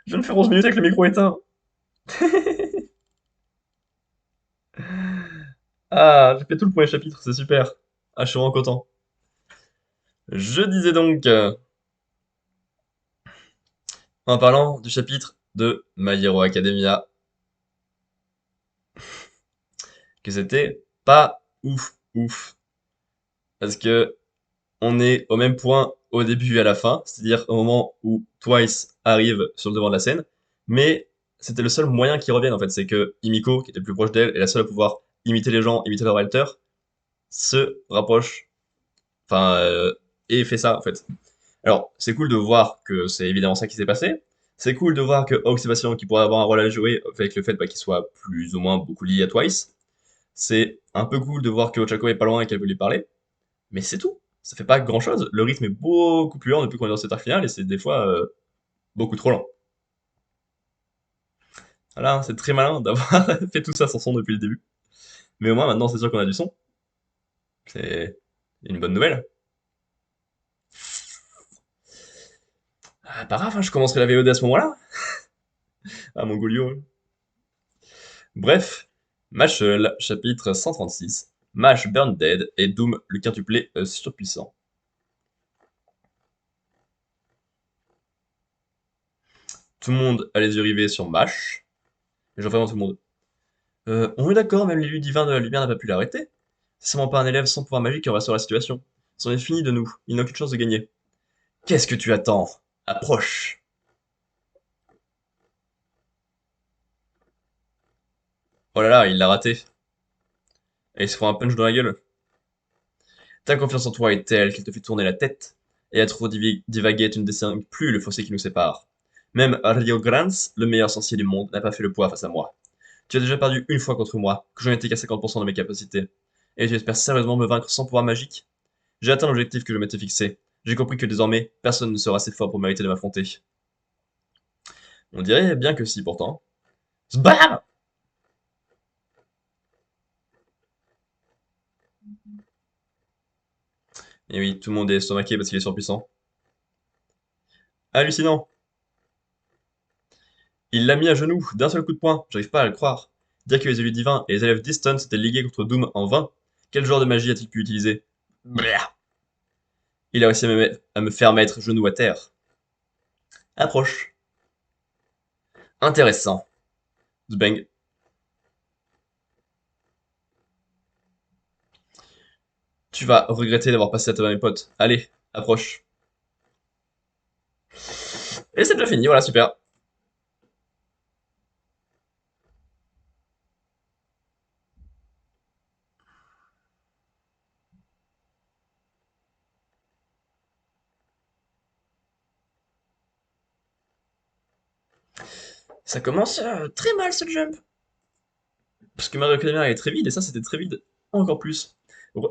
Je viens de faire 11 minutes avec le micro éteint. Ah, j'ai fait tout le premier chapitre, c'est super. Ah, je suis vraiment content. Je disais donc, en parlant du chapitre de My Hero Academia, que c'était pas ouf, ouf. Parce que on est au même point au début et à la fin, c'est-à-dire au moment où Twice arrive sur le devant de la scène, mais c'était le seul moyen qu'ils reviennent en fait, c'est que Himiko, qui était le plus proche d'elle, est la seule à pouvoir imiter les gens, imiter leur alter, se rapproche, enfin, et fait ça en fait. Alors, c'est cool de voir que c'est évidemment ça qui s'est passé. C'est cool de voir que Hawk Sébastien, qui pourrait avoir un rôle à jouer avec le fait qu'il soit plus ou moins beaucoup lié à Twice. C'est un peu cool de voir que Ochako est pas loin et qu'elle veut lui parler. Mais c'est tout. Ça fait pas grand chose. Le rythme est beaucoup plus lent depuis qu'on est dans cet arc final et c'est des fois beaucoup trop lent. Voilà, c'est très malin d'avoir fait tout ça sans son depuis le début. Mais au moins maintenant c'est sûr qu'on a du son. C'est une bonne nouvelle. Ah, pas grave, hein, je commencerai la VOD à ce moment-là. Ah mon Golio. Bref, Mash chapitre 136. Mash Burn Dead et Doom le quintuplé surpuissant. Tout le monde a les yeux rivés sur Mash. Et j'en fais vraiment tout le monde. On est d'accord, même l'élu divin de la lumière n'a pas pu l'arrêter. C'est sûrement pas un élève sans pouvoir magique qui en restaure la situation. C'en est fini de nous. Il n'a aucune chance de gagner. Qu'est-ce que tu attends? Approche. Oh là là, il l'a raté. Et il se prend un punch dans la gueule. Ta confiance en toi est telle qu'elle te fait tourner la tête. Et à trop divaguer, tu ne distingues plus le fossé qui nous sépare. Même Rio Grans, le meilleur sorcier du monde, n'a pas fait le poids face à moi. Tu as déjà perdu une fois contre moi, que j'en étais qu'à 50% de mes capacités. Et tu espères sérieusement me vaincre sans pouvoir magique? J'ai atteint l'objectif que je m'étais fixé. J'ai compris que désormais, personne ne sera assez fort pour mériter de m'affronter. On dirait bien que si, pourtant. Bam! Et oui, tout le monde est estomaqué parce qu'il est surpuissant. Hallucinant! Il l'a mis à genoux, d'un seul coup de poing, j'arrive pas à le croire. Dire que les élus divins et les élèves Distant s'étaient ligués contre Doom en vain. Quel genre de magie a-t-il pu utiliser? Blah. Il a réussi à me faire mettre genou à terre. Approche. Intéressant. Zbang. Tu vas regretter d'avoir passé à travers mes potes. Allez, approche. Et c'est déjà fini, voilà, super. Ça commence très mal ce jump. Parce que Mario Academia est très vide, et ça c'était très vide encore plus.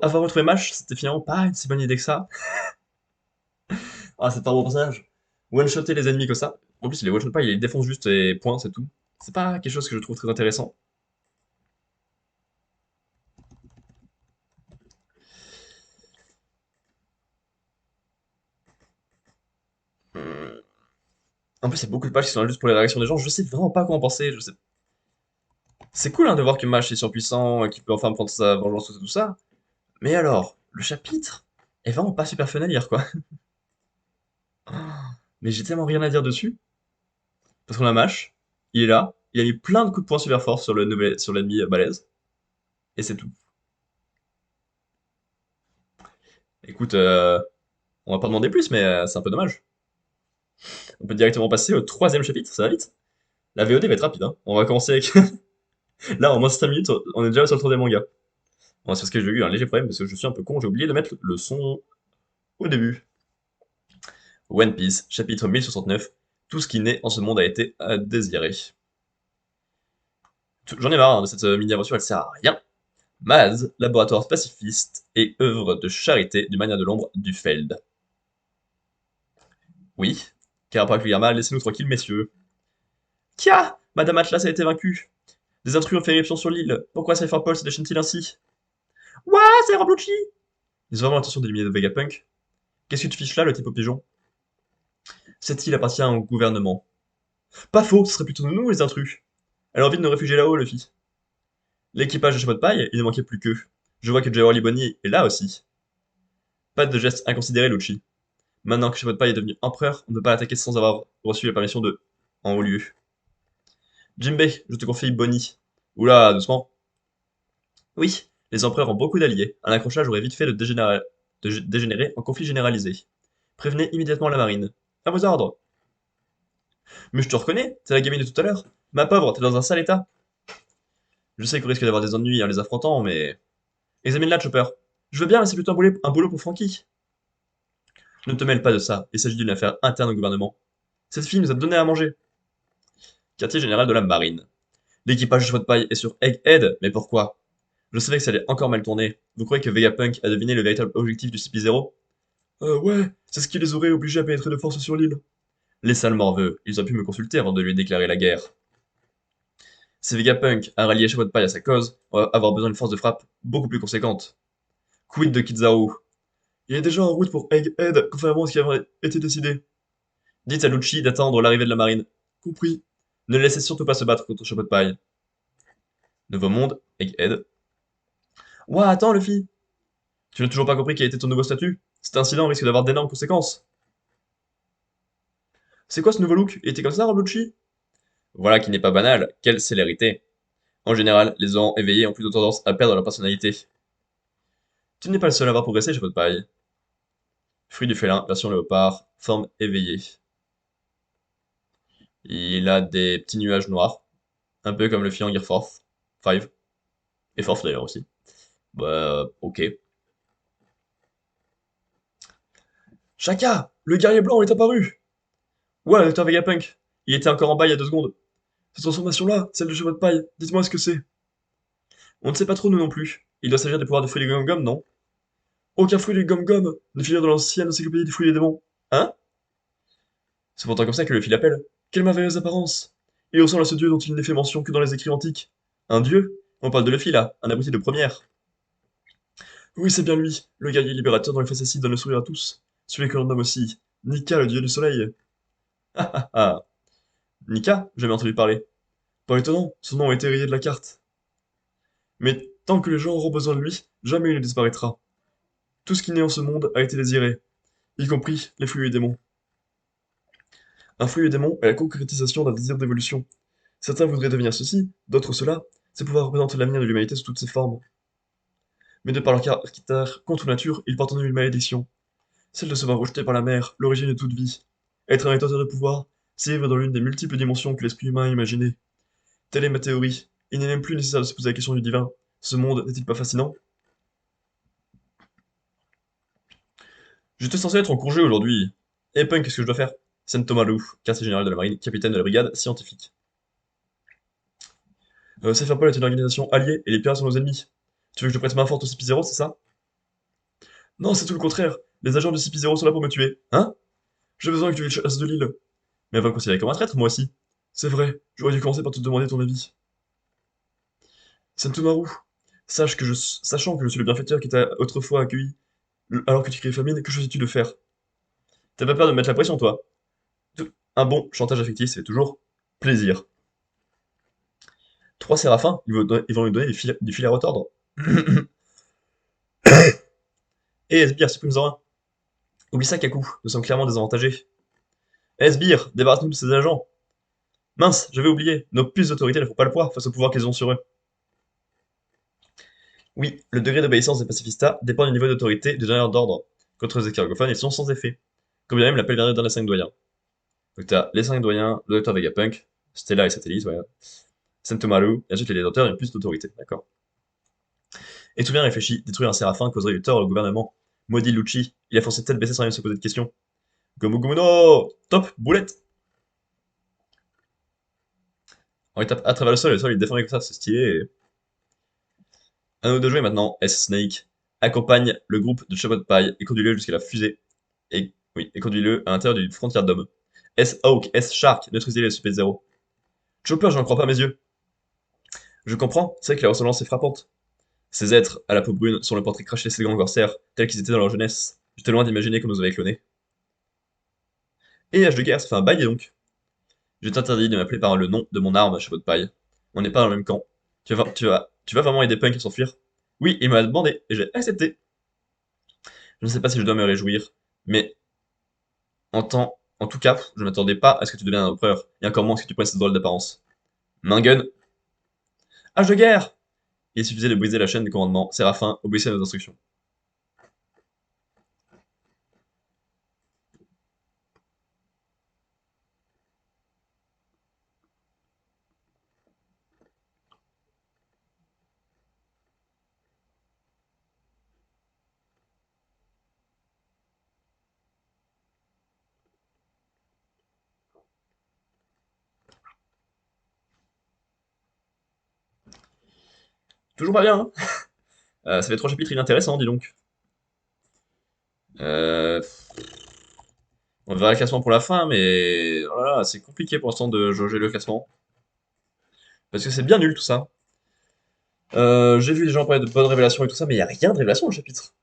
Avoir retrouvé Mash, c'était finalement pas une si bonne idée que ça. Ah, c'est pas un bon personnage. One-shotter les ennemis comme ça. En plus, il les one-shot pas, il les défonce juste et point, c'est tout. C'est pas quelque chose que je trouve très intéressant. Hum. En plus, il y a beaucoup de pages qui sont là juste pour les réactions des gens. Je sais vraiment pas quoi en penser. Je sais... C'est cool hein, de voir que Mash est surpuissant, qu'il peut enfin prendre sa vengeance, tout ça. Mais alors, le chapitre est vraiment pas super fun à lire, quoi. Mais j'ai tellement rien à dire dessus. Parce qu'on a Mash, il est là, il a mis plein de coups de poing super forts sur sur l'ennemi balèze, et c'est tout. Écoute, on va pas demander plus, mais c'est un peu dommage. On peut directement passer au troisième chapitre, ça va vite. La VOD va être rapide, hein. On va commencer avec... Là, en moins de 5 minutes, on est déjà sur le troisième manga. Bon, c'est parce que j'ai eu un léger problème, parce que je suis un peu con, j'ai oublié de mettre le son au début. One Piece, chapitre 1069. Tout ce qui naît en ce monde a été à désirer. J'en ai marre hein, de cette mini-aventure, elle sert à rien. Maz, laboratoire pacifiste et œuvre de charité du manière de l'ombre du Feld. Oui, car particulièrement, laissez-nous tranquilles, messieurs. Kia! Madame Atlas a été vaincue. Des intrus ont fait éruption sur l'île. Pourquoi Cypher Paul se déchaîne-t-il ainsi? Ouah, c'est Rablucci! Ils ont vraiment l'intention d'éliminer Vegapunk. Qu'est-ce que tu fiches là, le type au pigeon? Cette île appartient au gouvernement. Pas faux, ce serait plutôt nous les intrus. Alors vite nous réfugier là-haut, Luffy. L'équipage de chapeau de paille, il ne manquait plus qu'eux. Je vois que Jawali Bonny est là aussi. Pas de geste inconsidéré, Lucci. Maintenant que chapeau de paille est devenu empereur, on ne peut pas l'attaquer sans avoir reçu la permission de... en haut lieu. Jimbei, je te confie Bonny. Oula, doucement. Oui, les empereurs ont beaucoup d'alliés. Un accrochage aurait vite fait de dégénérer en conflit généralisé. Prévenez immédiatement la marine. À vos ordres. Mais je te reconnais, c'est la gamine de tout à l'heure. Ma pauvre, t'es dans un sale état. Je sais qu'on risque d'avoir des ennuis en les affrontant, mais... Examine-la, Chopper. Je veux bien, mais c'est plutôt un boulot pour Frankie. Ne te mêle pas de ça, il s'agit d'une affaire interne au gouvernement. Cette fille nous a donné à manger. Quartier général de la marine. L'équipage de cheval de paille est sur Egghead, mais pourquoi? Je savais que ça allait encore mal tourner. Vous croyez que Vegapunk a deviné le véritable objectif du CP0? Ouais, c'est ce qui les aurait obligés à pénétrer de force sur l'île. Les sales morveux, ils ont pu me consulter avant de lui déclarer la guerre. Si Vegapunk a rallié Chapeau de Paille à sa cause, on va avoir besoin d'une force de frappe beaucoup plus conséquente. Quid de Kizaru? Il est déjà en route pour Egghead, contrairement à ce qui avait été décidé. Dites à Lucci d'attendre l'arrivée de la marine. Compris. Ne laissez surtout pas se battre contre Chapeau de Paille. Nouveau monde, Egghead. Ouah, attends, Luffy! Tu n'as toujours pas compris quel était ton nouveau statut? Cet incident risque d'avoir d'énormes conséquences. C'est quoi ce nouveau look? Il était comme ça, Lucci? Voilà qui n'est pas banal. Quelle célérité. En général, les gens éveillés ont plutôt tendance à perdre leur personnalité. Tu n'es pas le seul à avoir progressé, Chapeau de Paille. Fruit du félin, version léopard, forme éveillée. Il a des petits nuages noirs, un peu comme le en Gear Force 5, et Force d'ailleurs aussi. Bah, ok. Shaka! Le guerrier blanc est apparu! Ouais, le docteur Vegapunk. Il était encore en bas il y a 2 secondes. Cette transformation-là, celle de Chapeau de Paille, dites-moi ce que c'est. On ne sait pas trop nous non plus. Il doit s'agir des pouvoirs de fruits des gom non? Aucun fruit des gom ne figure dans l'ancienne encyclopédie des fruits des démons. Hein? C'est pourtant comme ça que le fil l'appelle. Quelle merveilleuse apparence! Il ressemble à ce dieu dont il n'est fait mention que dans les écrits antiques. Un dieu? On parle de Luffy là, un abruti de première. Oui, c'est bien lui, le guerrier libérateur dont les facéties donnent le sourire à tous. Celui que l'on nomme aussi Nika, le dieu du soleil. Ah ah ah. Nika? Jamais entendu parler. Pas étonnant, son nom a été rayé de la carte. Mais tant que les gens auront besoin de lui, jamais il ne disparaîtra. Tout ce qui naît en ce monde a été désiré, y compris les fruits et démons. Un fruit et démon est la concrétisation d'un désir d'évolution. Certains voudraient devenir ceci, d'autres cela. Ces pouvoirs représentent l'avenir de l'humanité sous toutes ses formes. Mais de par leur caractère contre nature, ils portent en eux une malédiction. Celle de se voir rejeté par la mer, l'origine de toute vie. Être un détenteur de pouvoir, c'est vivre dans l'une des multiples dimensions que l'esprit humain a imaginées. Telle est ma théorie. Il n'est même plus nécessaire de se poser la question du divin. Ce monde n'est-il pas fascinant? J'étais censé être en congé aujourd'hui. Eh Punk, qu'est-ce que je dois faire? Sentomaru, quartier général de la marine, capitaine de la brigade scientifique. Cypherpol est une organisation alliée et les pirates sont nos ennemis. Tu veux que je te prête main forte au CP0, c'est ça? Non, c'est tout le contraire. Les agents du CP0 sont là pour me tuer. Hein? J'ai besoin que tu les chasses de l'île. Mais elle va me considérer comme un traître, moi aussi. C'est vrai, j'aurais dû commencer par te demander ton avis. Sentomaru, sachant que je suis le bienfaiteur qui t'a autrefois accueilli, alors que tu criais famine, que choisis-tu de faire? T'as pas peur de me mettre la pression, toi? Un bon chantage affectif, c'est toujours plaisir. 3 séraphins, ils vont lui donner du fil à retordre. Eh, Sbire, supprime-en un. Oublie ça, Kaku, nous sommes clairement désavantagés. Eh, Sbire, débarrasse-nous de ces agents. Mince, j'avais oublié, nos puces d'autorité ne font pas le poids face au pouvoir qu'ils ont sur eux. Oui, le degré d'obéissance des pacifistas dépend du niveau d'autorité du donneur d'ordre. Contre les escargophones, ils sont sans effet. Comme bien même l'appel dernier dans les 5 doyens. Donc t'as les 5 doyens, le docteur Vegapunk, Stella et Satellite, ouais. Sentomaru, et ensuite les détenteurs ont plus d'autorité, d'accord. Et tout bien réfléchi, détruire un séraphin causerait du tort au gouvernement. Maudit Lucci, il a forcé tête baissée sans même se poser de questions. Gomu Gomu no! Top! Boulette! On il tape à travers le sol il est déformé comme ça, c'est stylé. À nous de jouer maintenant, S-Snake. Accompagne le groupe de chapeaux de paille et conduis-le jusqu'à la fusée. Et, oui, et conduis-le à l'intérieur d'une frontière d'hommes. S-Hawk, S-Shark, neutralisez les SP0. Chopper, je n'en crois pas mes yeux. Je comprends, c'est vrai que la ressemblance est frappante. Ces êtres, à la peau brune, sont le portrait craché de ces grands corsaires, tels qu'ils étaient dans leur jeunesse. J'étais loin d'imaginer qu'on nous avait clonés. Et H de guerre, ça fait un bail, donc. Je t'interdis de m'appeler par le nom de mon arme, chapeau de paille. On n'est pas dans le même camp. Tu vas vraiment aider Punk à s'enfuir? Oui, il m'a demandé, et j'ai accepté. Je ne sais pas si je dois me réjouir, mais en tout cas, je ne m'attendais pas à ce que tu deviennes un empereur, et encore moins à ce que tu prennes cette drôle d'apparence. Main gun! Hache de guerre! Il suffisait de briser la chaîne de commandement. Séraphin, obéissez à nos instructions. Toujours pas bien, hein? Ça fait 3 chapitres inintéressants, dis donc. Euh, on verra le classement pour la fin, mais voilà, c'est compliqué pour l'instant de jauger le classement. Parce que c'est bien nul tout ça. J'ai vu des gens parler de bonnes révélations et tout ça, mais il n'y a rien de révélation dans le chapitre.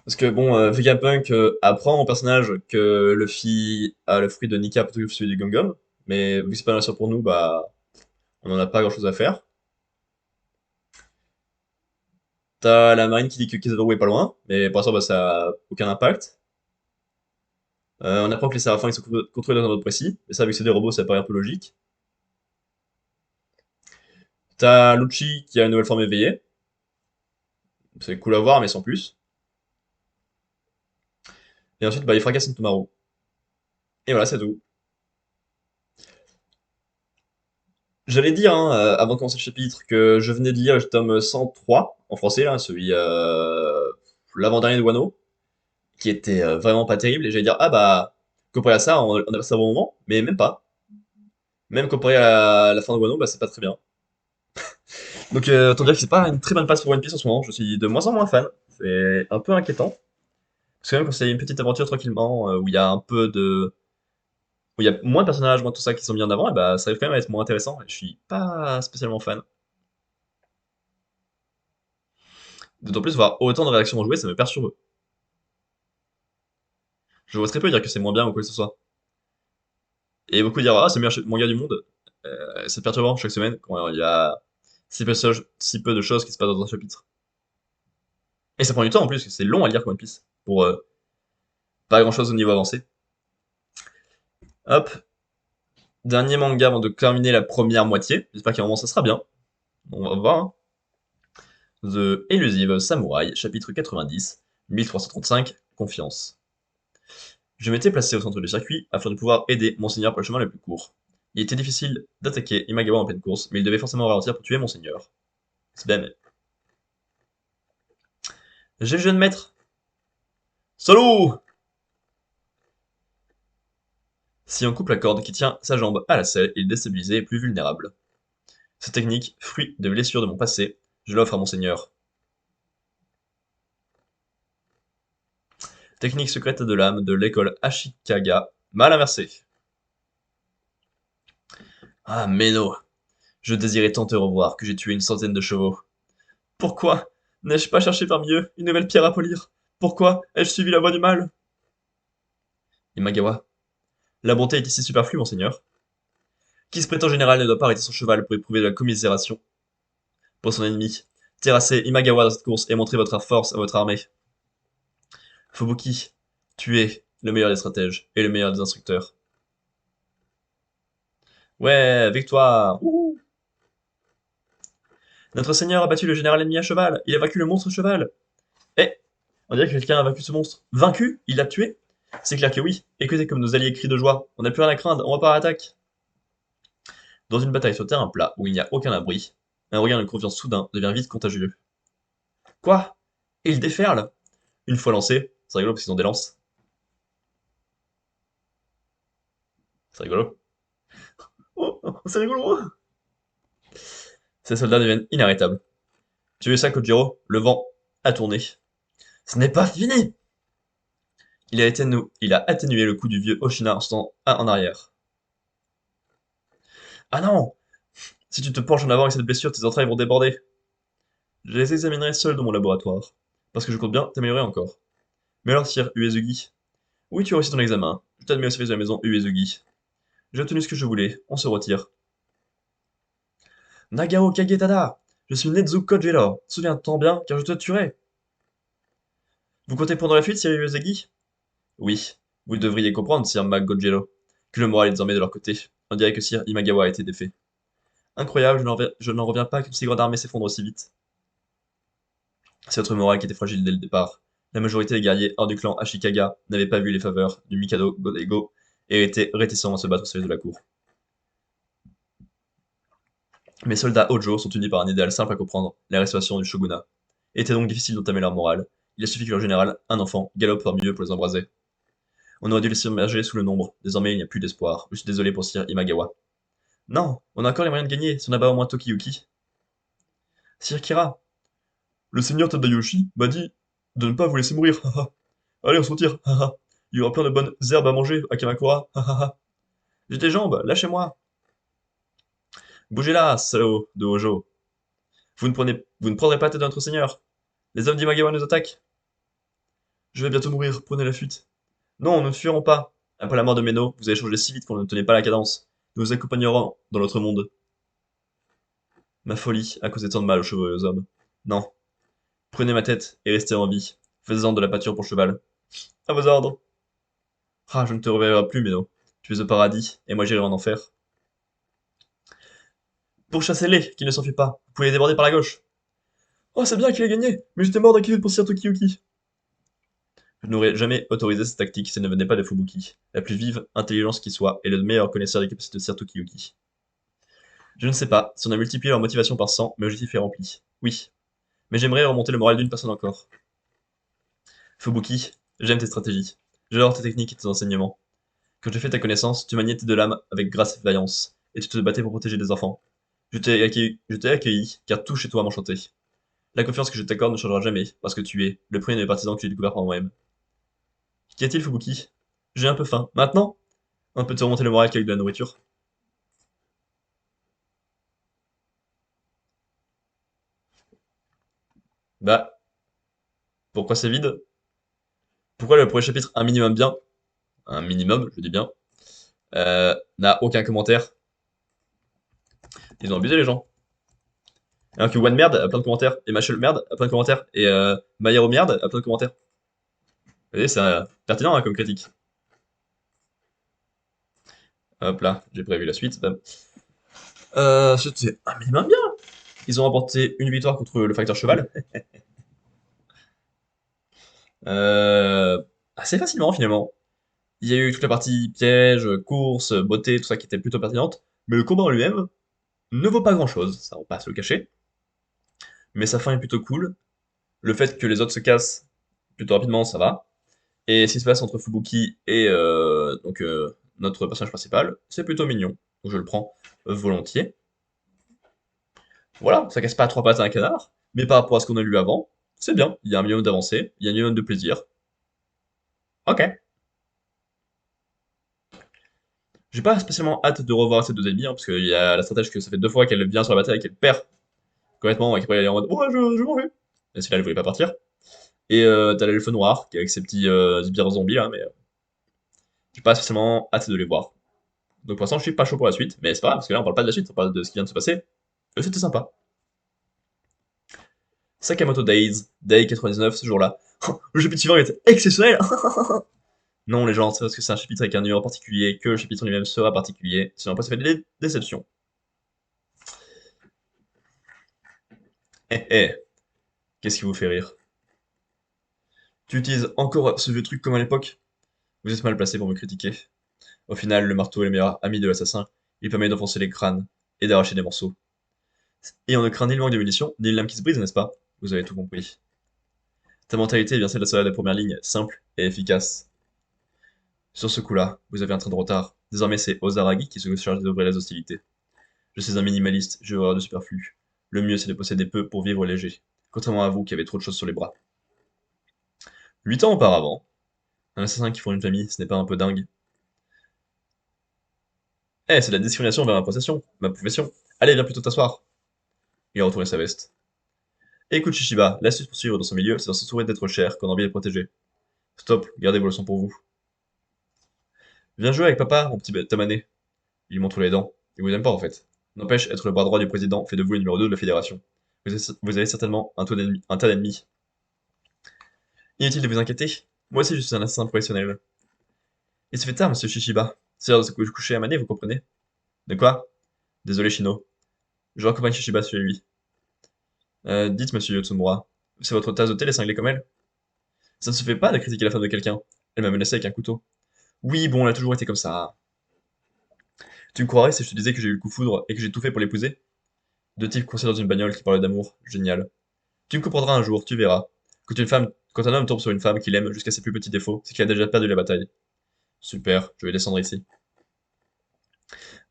Parce que bon, Vegapunk apprend au personnage que Luffy a le fruit de Nika plutôt que celui du Gum-Gum. Mais vu que c'est pas sûr pour nous, bah, on en a pas grand chose à faire. T'as la marine qui dit que Kizaru est pas loin, mais pour l'instant, bah, ça a aucun impact. On apprend que les séraphins ils sont contrôlés dans un ordre précis, et ça, vu que c'est des robots, ça paraît un peu logique. T'as Lucci qui a une nouvelle forme éveillée. C'est cool à voir, mais sans plus. Et ensuite, bah, il fracasse Ntomaru. Et voilà, c'est tout. J'allais dire, hein, avant de commencer le chapitre, que je venais de lire le tome 103, en français, là, celui, l'avant-dernier de Wano, qui était vraiment pas terrible, et j'allais dire, ah bah, comparé à ça, on a passé un bon moment, mais même pas. Même comparé à la fin de Wano, bah, c'est pas très bien. Donc, autant dire que c'est pas une très bonne passe pour One Piece en ce moment, je suis de moins en moins fan. C'est un peu inquiétant. Parce que même quand c'est une petite aventure tranquillement, où il y a un peu de... où il y a moins de personnages, moins tout ça qui sont mis en avant, et bah, ça arrive quand même à être moins intéressant, et je suis pas spécialement fan. D'autant plus voir autant de réactions jouées, ça me perturbe. Je vois très peu dire que c'est moins bien ou quoi que ce soit. Et beaucoup dire, ah, c'est le meilleur manga du monde. C'est perturbant chaque semaine quand il y a si peu de choses qui se passent dans un chapitre. Et ça prend du temps en plus, parce que c'est long à lire comme One Piece. Pour pas grand chose au niveau avancé. Hop, dernier manga avant de terminer la première moitié. J'espère qu'à un moment ça sera bien. On va voir, hein. The Elusive Samurai, chapitre 90, 1335, Confiance. Je m'étais placé au centre du circuit afin de pouvoir aider Monseigneur par le chemin le plus court. Il était difficile d'attaquer Imagawa en pleine course, mais il devait forcément ralentir pour tuer Monseigneur. C'est bien, mais... J'ai le jeune maître. Solo! Si on coupe la corde qui tient sa jambe à la selle, il est déstabilisé et plus vulnérable. Cette technique, fruit de blessures de mon passé, je l'offre à Monseigneur. Technique secrète de l'âme de l'école Ashikaga, mal inversée. Ah, Meno, je désirais tant te revoir que j'ai tué une centaine de chevaux. Pourquoi n'ai-je pas cherché parmi eux une nouvelle pierre à polir? Pourquoi ai-je suivi la voie du mal? Imagawa, la bonté est ici superflue, monseigneur. Qui se prétend général ne doit pas arrêter son cheval pour éprouver de la commisération pour son ennemi. Terrassez Imagawa dans cette course et montrez votre force à votre armée. Fubuki, tu es le meilleur des stratèges et le meilleur des instructeurs. Ouais, victoire! Wouhou. Notre seigneur a battu le général ennemi à cheval. Il a vaincu le monstre cheval. Eh, on dirait que quelqu'un a vaincu ce monstre. Vaincu? Il l'a tué? C'est clair que oui. Écoutez comme nos alliés crient de joie. On n'a plus rien à craindre, on repart à l'attaque. Dans une bataille sur terrain plat où il n'y a aucun abri, un regain de confiance soudain devient vite contagieux. Quoi? Il déferle? Une fois lancé, c'est rigolo parce qu'ils ont des lances. C'est rigolo. Oh, c'est rigolo! Ces soldats deviennent inarrêtables. Tu veux ça, Kojiro? Le vent a tourné. Ce n'est pas fini! Il a atténué le coup du vieux Oshina en arrière. Ah non! Si tu te penches en avant avec cette blessure, tes entrailles vont déborder. Je les examinerai seul dans mon laboratoire. Parce que je compte bien t'améliorer encore. Mais alors, Sir Uesugi? Oui, tu as réussi ton examen. Je t'admets au service de la maison Uesugi. j'ai obtenu ce que je voulais, on se retire. Nagao Kagetada! Je suis Nezu Kojiro, souviens-t'en bien, car je te tuerai! Vous comptez prendre la fuite, Sir Yosegi? Oui, vous devriez comprendre, Sir Magojiro, que le moral est désormais de leur côté. On dirait que Sir Imagawa a été défait. Incroyable, je n'en reviens pas qu'une si grande armée s'effondre aussi vite. C'est votre morale qui était fragile dès le départ. La majorité des guerriers hors du clan Ashikaga n'avaient pas vu les faveurs du Mikado Godeigo et étaient réticents à se battre au service de la cour. Mes soldats Hojo sont unis par un idéal simple à comprendre, la restauration du shogunat. Il était donc difficile d'entamer leur morale. Il a suffi que leur général, un enfant, galope parmi eux pour les embraser. On aurait dû les submerger sous le nombre. Désormais, il n'y a plus d'espoir. Je suis désolé pour Sir Imagawa. Non, on a encore les moyens de gagner si on abat au moins Tokiyuki. Sir Kira, le seigneur Tadayoshi m'a dit de ne pas vous laisser mourir. Allez, on se retire. Il y aura plein de bonnes herbes à manger à Kamakura. J'ai des jambes, lâchez-moi. Bougez là, salaud de Hojo. Vous ne prendrez pas la tête de notre seigneur. Les hommes d'Imagawa nous attaquent. Je vais bientôt mourir, prenez la fuite. Non, nous ne fuirons pas. Après la mort de Meno, vous avez changé si vite qu'on ne tenait pas la cadence. Nous vous accompagnerons dans l'autre monde. Ma folie a causé tant de mal aux chevaux et aux hommes. Non. Prenez ma tête et restez en vie. Faites-en de la pâture pour cheval. À vos ordres. Ah, je ne te reverrai plus, Meno. Tu es au paradis, et moi j'irai en enfer. Pourchassez-les, qu'ils ne s'enfuient pas. Vous pouvez les déborder par la gauche. Oh, c'est bien qu'il ait gagné, mais j'étais mort d'inquiétude pour Sir Tokiyuki. Je n'aurais jamais autorisé cette tactique si elle ne venait pas de Fubuki, la plus vive intelligence qui soit et le meilleur connaisseur des capacités de Sir Tokiyuki. Je ne sais pas si on a multiplié leur motivation par 100, mais l'objectif est rempli. Oui. Mais j'aimerais remonter le moral d'une personne encore. Fubuki, j'aime tes stratégies. J'adore tes techniques et tes enseignements. Quand j'ai fait ta connaissance, tu maniais tes deux lames avec grâce et vaillance, et tu te battais pour protéger des enfants. Je t'ai accueilli, car tout chez toi m'enchantait. La confiance que je t'accorde ne changera jamais, parce que tu es le premier de mes partisans que j'ai découvert par moi-même. Qu'y a-t-il, Fubuki? J'ai un peu faim. Maintenant? On peut te remonter le moral qu'avec de la nourriture. Bah, pourquoi c'est vide? Pourquoi le premier chapitre, un minimum bien, un minimum, je dis bien, n'a aucun commentaire? Ils ont abusé les gens. Alors que One Merde a plein de commentaires, et Machel Merde a plein de commentaires, et Mayero Merde a plein de commentaires. Vous voyez, c'est pertinent hein, comme critique. Hop là, j'ai prévu la suite. Bam. C'était un minimum bien. Ils ont remporté une victoire contre le facteur cheval. Euh, assez facilement finalement. Il y a eu toute la partie piège, course, beauté, tout ça qui était plutôt pertinente. Mais le combat en lui-même ne vaut pas grand-chose, ça on va pas se le cacher. Mais sa fin est plutôt cool. Le fait que les autres se cassent plutôt rapidement, ça va. Et ce qui se passe entre Fubuki et notre personnage principal, c'est plutôt mignon. Donc je le prends volontiers. Voilà, ça casse pas à trois pattes à un canard. Mais par rapport à ce qu'on a lu avant, c'est bien. Il y a un minimum d'avancée, il y a un minimum de plaisir. Ok. J'ai pas spécialement hâte de revoir ces deux ennemis, hein, parce qu'il y a la stratège que ça fait deux fois qu'elle vient sur la bataille et qu'elle perd complètement, et qu'après elle est en mode «Ouais, je m'en vais!» Et c'est là, elle voulait pas partir. Et t'as l'elfe noir, qui est avec ses petits sbires zombies là, mais j'ai pas spécialement hâte de les voir. Donc pour l'instant, je suis pas chaud pour la suite, mais c'est pas grave, parce que là, on parle pas de la suite, on parle de ce qui vient de se passer. Et c'était sympa. Sakamoto Days, Day 99, ce jour-là. Le chapitre suivant est exceptionnel. Non, les gens, c'est parce que c'est un chapitre avec un numéro particulier, que le chapitre lui-même sera particulier, sinon après ça fait des déceptions. Qu'est-ce qui vous fait rire? Tu utilises encore ce vieux truc comme à l'époque? Vous êtes mal placé pour me critiquer. Au final, le marteau est le meilleur ami de l'assassin. Il permet d'enfoncer les crânes et d'arracher des morceaux. Et on ne craint ni le manque de munitions, ni une lame qui se brise, n'est-ce pas? Vous avez tout compris. Ta mentalité est bien celle de la soldat de première ligne, simple et efficace. Sur ce coup-là, vous avez un train de retard. Désormais, c'est Ozaragi qui se charge d'ouvrir les hostilités. Je suis un minimaliste, j'ai horreur de superflu. Le mieux, c'est de posséder peu pour vivre léger. Contrairement à vous qui avez trop de choses sur les bras. 8 ans auparavant, un assassin qui fonde une famille, ce n'est pas un peu dingue? Eh, c'est de la discrimination envers ma profession. Allez, viens plutôt t'asseoir. Il a retourné sa veste. Écoute, Shishiba, l'astuce pour suivre dans son milieu, c'est dans s'entourer d'être cher qu'on a envie de protéger. Stop, gardez vos leçons pour vous. Viens jouer avec papa, mon petit Tamané. Il montre les dents. Il vous aime pas en fait. N'empêche, être le bras droit du président fait de vous le numéro 2 de la fédération. Vous avez certainement un tas d'ennemis. Inutile de vous inquiéter. Moi aussi je suis un assassin professionnel. Il se fait tard, monsieur Shishiba. C'est l'heure de se coucher à Mané, vous comprenez? De quoi? Désolé, Shino. Je raccompagne Shishiba chez lui. Dites, monsieur Yotsumura, c'est votre tasse de thé les cinglés comme elle? Ça ne se fait pas de critiquer la femme de quelqu'un. Elle m'a menacé avec un couteau. Oui, bon, elle a toujours été comme ça. Tu me croirais si je te disais que j'ai eu le coup de foudre et que j'ai tout fait pour l'épouser? Deux types coincés dans une bagnole qui parlent d'amour. Génial. Tu me comprendras un jour, tu verras. Quand un homme tombe sur une femme qu'il aime jusqu'à ses plus petits défauts, c'est qu'il a déjà perdu la bataille. Super, je vais descendre ici.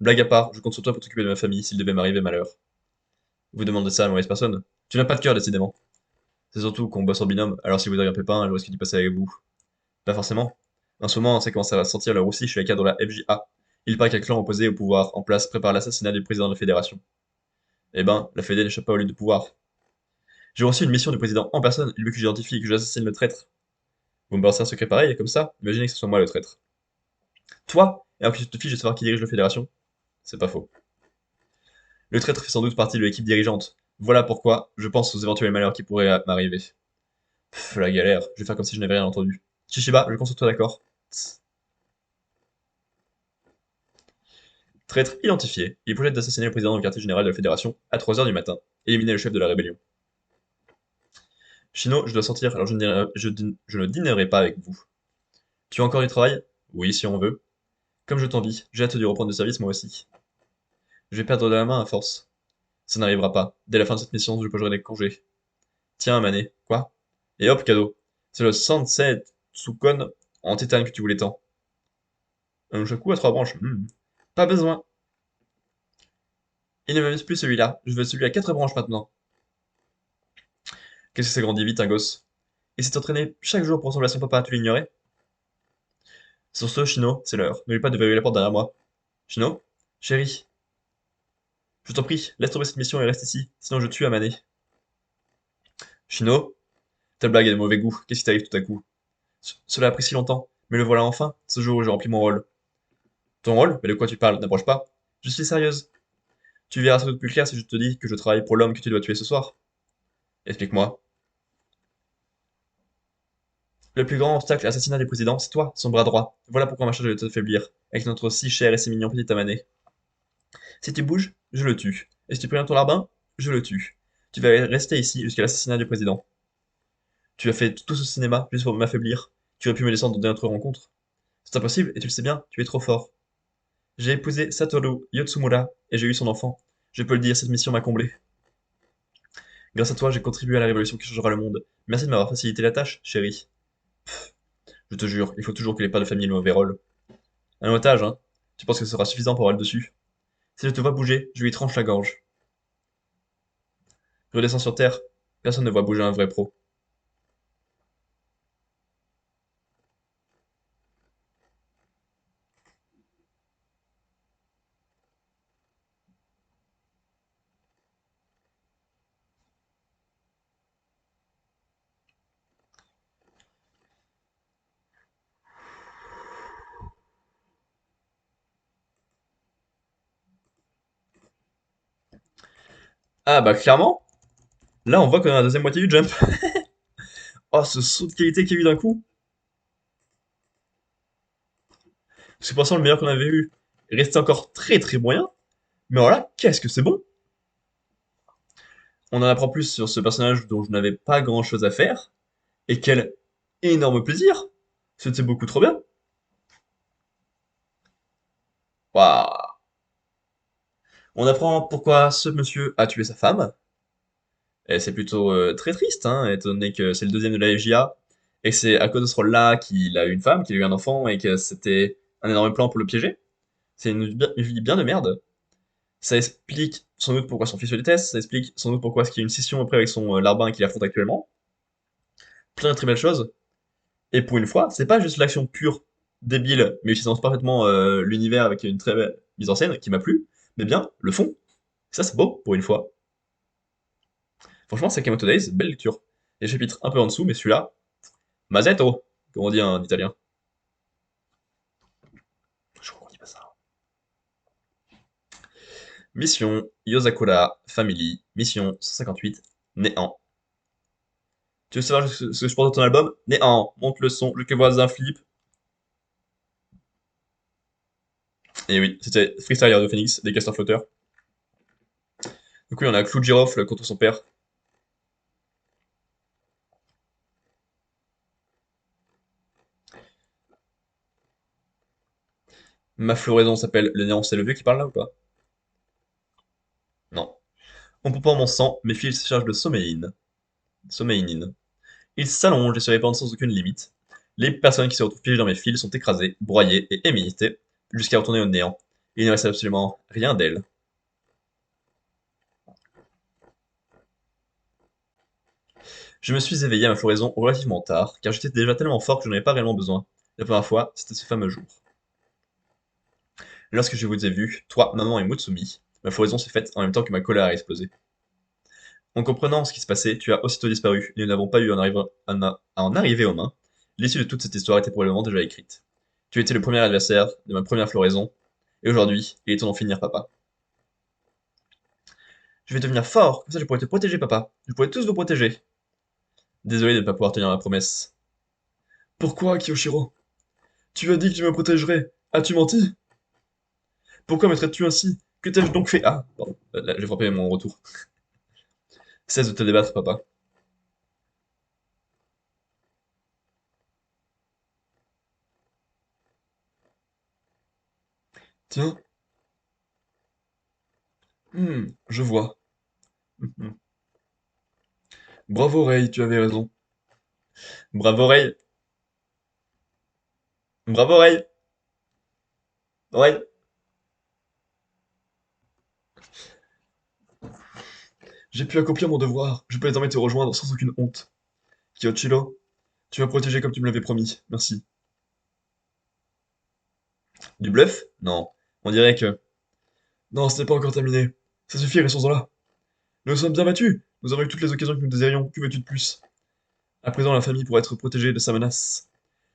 Blague à part, je compte sur toi pour t'occuper de ma famille s'il devait m'arriver malheur. Vous demandez ça à la mauvaise personne. Tu n'as pas de cœur, décidément. C'est surtout qu'on bosse en binôme, alors si vous avez un pépin, je risque d'y passer avec vous. Pas forcément. En ce moment, ça commence à sentir le roussi chez les cadres de la FJA. Il paraît qu'un clan opposé au pouvoir en place prépare l'assassinat du président de la fédération. Eh ben, la Fédé n'échappe pas au lit de pouvoir. J'ai reçu une mission du président en personne, il veut que j'identifie et que j'assassine le traître. Vous me balancez un secret pareil, comme ça, imaginez que ce soit moi le traître. Toi? Et en plus tu te fiches de savoir qui dirige la fédération? C'est pas faux. Le traître fait sans doute partie de l'équipe dirigeante. Voilà pourquoi je pense aux éventuels malheurs qui pourraient m'arriver. Pff, la galère, je vais faire comme si je n'avais rien entendu. Shishiba, je compte sur toi, d'accord? Tss. Traître identifié, il projette d'assassiner le président du quartier général de la fédération à 3 heures du matin. Éliminer le chef de la rébellion. Chino, je dois sortir, alors je ne dînerai pas avec vous. Tu as encore du travail? Oui, si on veut. Comme je t'envie, j'ai hâte de reprendre le service moi aussi. Je vais perdre de la main à force. Ça n'arrivera pas. Dès la fin de cette mission, je poserai des congés. Tiens, Mané. Quoi? Et hop, cadeau. C'est le Sunset Tsukon en titane que tu voulais tant. Un shaku à 3 branches. Pas besoin. Il ne m'amuse plus celui-là. Je veux celui à 4 branches maintenant. Qu'est-ce que ça grandit vite, un gosse? Il s'est entraîné chaque jour pour ressembler à son papa, tu l'ignorais? Sur ce, Chino, c'est l'heure. N'oublie pas de verrouiller la porte derrière moi. Chino? Chérie? Je t'en prie, laisse tomber cette mission et reste ici, sinon je tue Amané. Chino? Ta blague est de mauvais goût. Qu'est-ce qui t'arrive tout à coup? Cela a pris si longtemps, mais le voilà enfin, ce jour où j'ai rempli mon rôle. Ton rôle? Mais de quoi tu parles? N'approche pas. Je suis sérieuse. Tu verras sans doute plus clair si je te dis que je travaille pour l'homme que tu dois tuer ce soir. Explique-moi. Le plus grand obstacle à l'assassinat du président, c'est toi, son bras droit. Voilà pourquoi ma charge de t'affaiblir, avec notre si cher et si mignon petit Amané. Si tu bouges, je le tue. Et si tu préviens ton larbin, je le tue. Tu vas rester ici jusqu'à l'assassinat du président. Tu as fait tout ce cinéma juste pour m'affaiblir. Tu aurais pu me descendre dans notre rencontre. C'est impossible, et tu le sais bien, tu es trop fort. J'ai épousé Satoru Yotsumura, et j'ai eu son enfant. Je peux le dire, cette mission m'a comblé. Grâce à toi, j'ai contribué à la révolution qui changera le monde. Merci de m'avoir facilité la tâche, chérie. Je te jure, il faut toujours que les pères de famille aient le mauvais rôle. Un otage, hein? Tu penses que ce sera suffisant pour avoir le dessus? Si je te vois bouger, je lui tranche la gorge. Je redescends sur Terre. Personne ne voit bouger un vrai pro. Ah bah clairement, là on voit qu'on a la deuxième moitié du jump. Oh, ce saut de qualité qu'il y a eu d'un coup. C'est pourtant le meilleur qu'on avait eu. Il restait encore très très moyen. Mais voilà, qu'est-ce que c'est bon. On en apprend plus sur ce personnage dont je n'avais pas grand-chose à faire. Et quel énorme plaisir. C'était beaucoup trop bien. Waouh. On apprend pourquoi ce monsieur a tué sa femme. Et c'est plutôt très triste, hein, étant donné que c'est le deuxième de la FJA, et que c'est à cause de ce rôle-là qu'il a eu une femme, qu'il a eu un enfant, et que c'était un énorme plan pour le piéger. C'est une vie bien de merde. Ça explique sans doute pourquoi son fils le déteste, ça explique sans doute pourquoi est-ce qu'il y a une scission après avec son larbin qu'il affronte actuellement. Plein de très belles choses. Et pour une fois, c'est pas juste l'action pure, débile, mais utilisant parfaitement l'univers avec une très belle mise en scène qui m'a plu, mais bien le fond. Ça, c'est beau pour une fois. Franchement, Sakamoto Days, belle lecture. Les chapitres un peu en dessous, mais celui-là, Mazetto, comme on dit en italien. Je crois qu'on dit pas ça. Mission Yosakura Family. Mission 158. Néant. Tu veux savoir ce que je porte dans ton album? Néant. Monte le son. Je que vois un flip. Et oui, c'était Freestyle Radio Phoenix, des castors flotteurs. Du coup, il y en a Clou de Girofle contre son père. Ma floraison s'appelle le néant, c'est le vieux qui parle là ou pas? Non. On peut pas mon sang, mes fils se chargent de sommeilline. Sommeilline. Ils s'allongent et se répandent sans aucune limite. Les personnes qui se retrouvent piégées dans mes fils sont écrasées, broyées et émietées, jusqu'à retourner au néant. Il ne reste absolument rien d'elles. Je me suis éveillé à ma floraison relativement tard, car j'étais déjà tellement fort que je n'en avais pas réellement besoin. La première fois, c'était ce fameux jour. Lorsque je vous ai vu, toi, maman et Mutsumi, ma floraison s'est faite en même temps que ma colère a explosé. En comprenant ce qui se passait, tu as aussitôt disparu, et nous n'avons pas eu à en arriver aux mains. L'issue de toute cette histoire était probablement déjà écrite. Tu étais le premier adversaire de ma première floraison, et aujourd'hui, il est temps d'en finir, papa. Je vais devenir fort, comme ça je pourrai te protéger, papa. Je pourrai tous vous protéger. Désolé de ne pas pouvoir tenir ma promesse. Pourquoi, Kiyoshiro? Tu as dit que tu me protégerais. As-tu menti? Pourquoi me traites-tu ainsi? Que t'ai-je donc fait? Ah, pardon, là, j'ai frappé mon retour. Cesse de te débattre, papa. Tiens, je vois. Mhm. Bravo, Ray, tu avais raison. Bravo, Ray. Bravo, Ray. Ray. J'ai pu accomplir mon devoir. Je peux désormais te rejoindre sans aucune honte. Kyochiro, tu m'as protégé comme tu me l'avais promis. Merci. Du bluff? Non. On dirait que... Non, ce n'est pas encore terminé. Ça suffit, restons-en là. Nous nous sommes bien battus. Nous avons eu toutes les occasions que nous désirions. Que veux-tu de plus? À présent, la famille pourra être protégée de sa menace.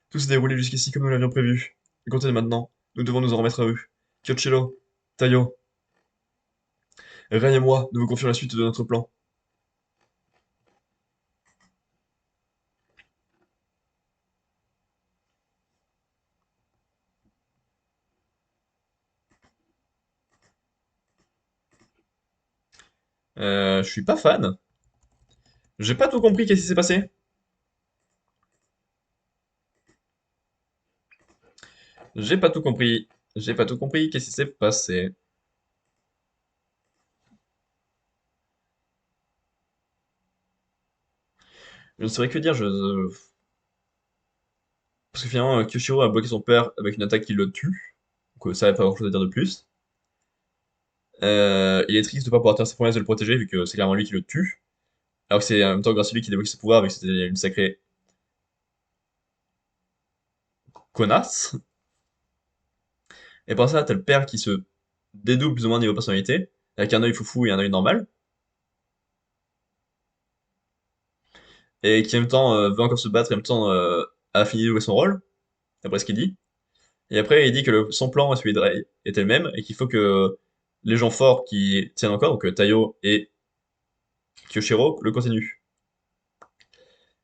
Tout s'est déroulé jusqu'ici comme nous l'avions prévu. Et comptez maintenant. Nous devons nous en remettre à eux. Kyochiro, Tayo, Ray et moi, nous vous confions la suite de notre plan. Je suis pas fan. J'ai pas tout compris, qu'est-ce qui s'est passé? J'ai pas tout compris. J'ai pas tout compris, qu'est-ce qui s'est passé? Je ne saurais que dire, parce que finalement, Kyoshiro a bloqué son père avec une attaque qui le tue. Donc ça n'a pas grand-chose à dire de plus. Il est triste de pas pouvoir tenir sa promesse de le protéger, vu que c'est clairement lui qui le tue. Alors que c'est en même temps grâce à lui qu'il débloque ses pouvoirs, vu que c'était une sacrée connasse. Et pour ça, t'as le père qui se dédouble plus ou moins niveau personnalité, avec un œil foufou et un œil normal, et qui en même temps veut encore se battre et en même temps a fini de jouer son rôle, après ce qu'il dit. Et après, il dit que son plan et celui de Rei étaient le même, et qu'il faut que les gens forts qui tiennent encore, donc Tayo et Kyoshiro, le continuent.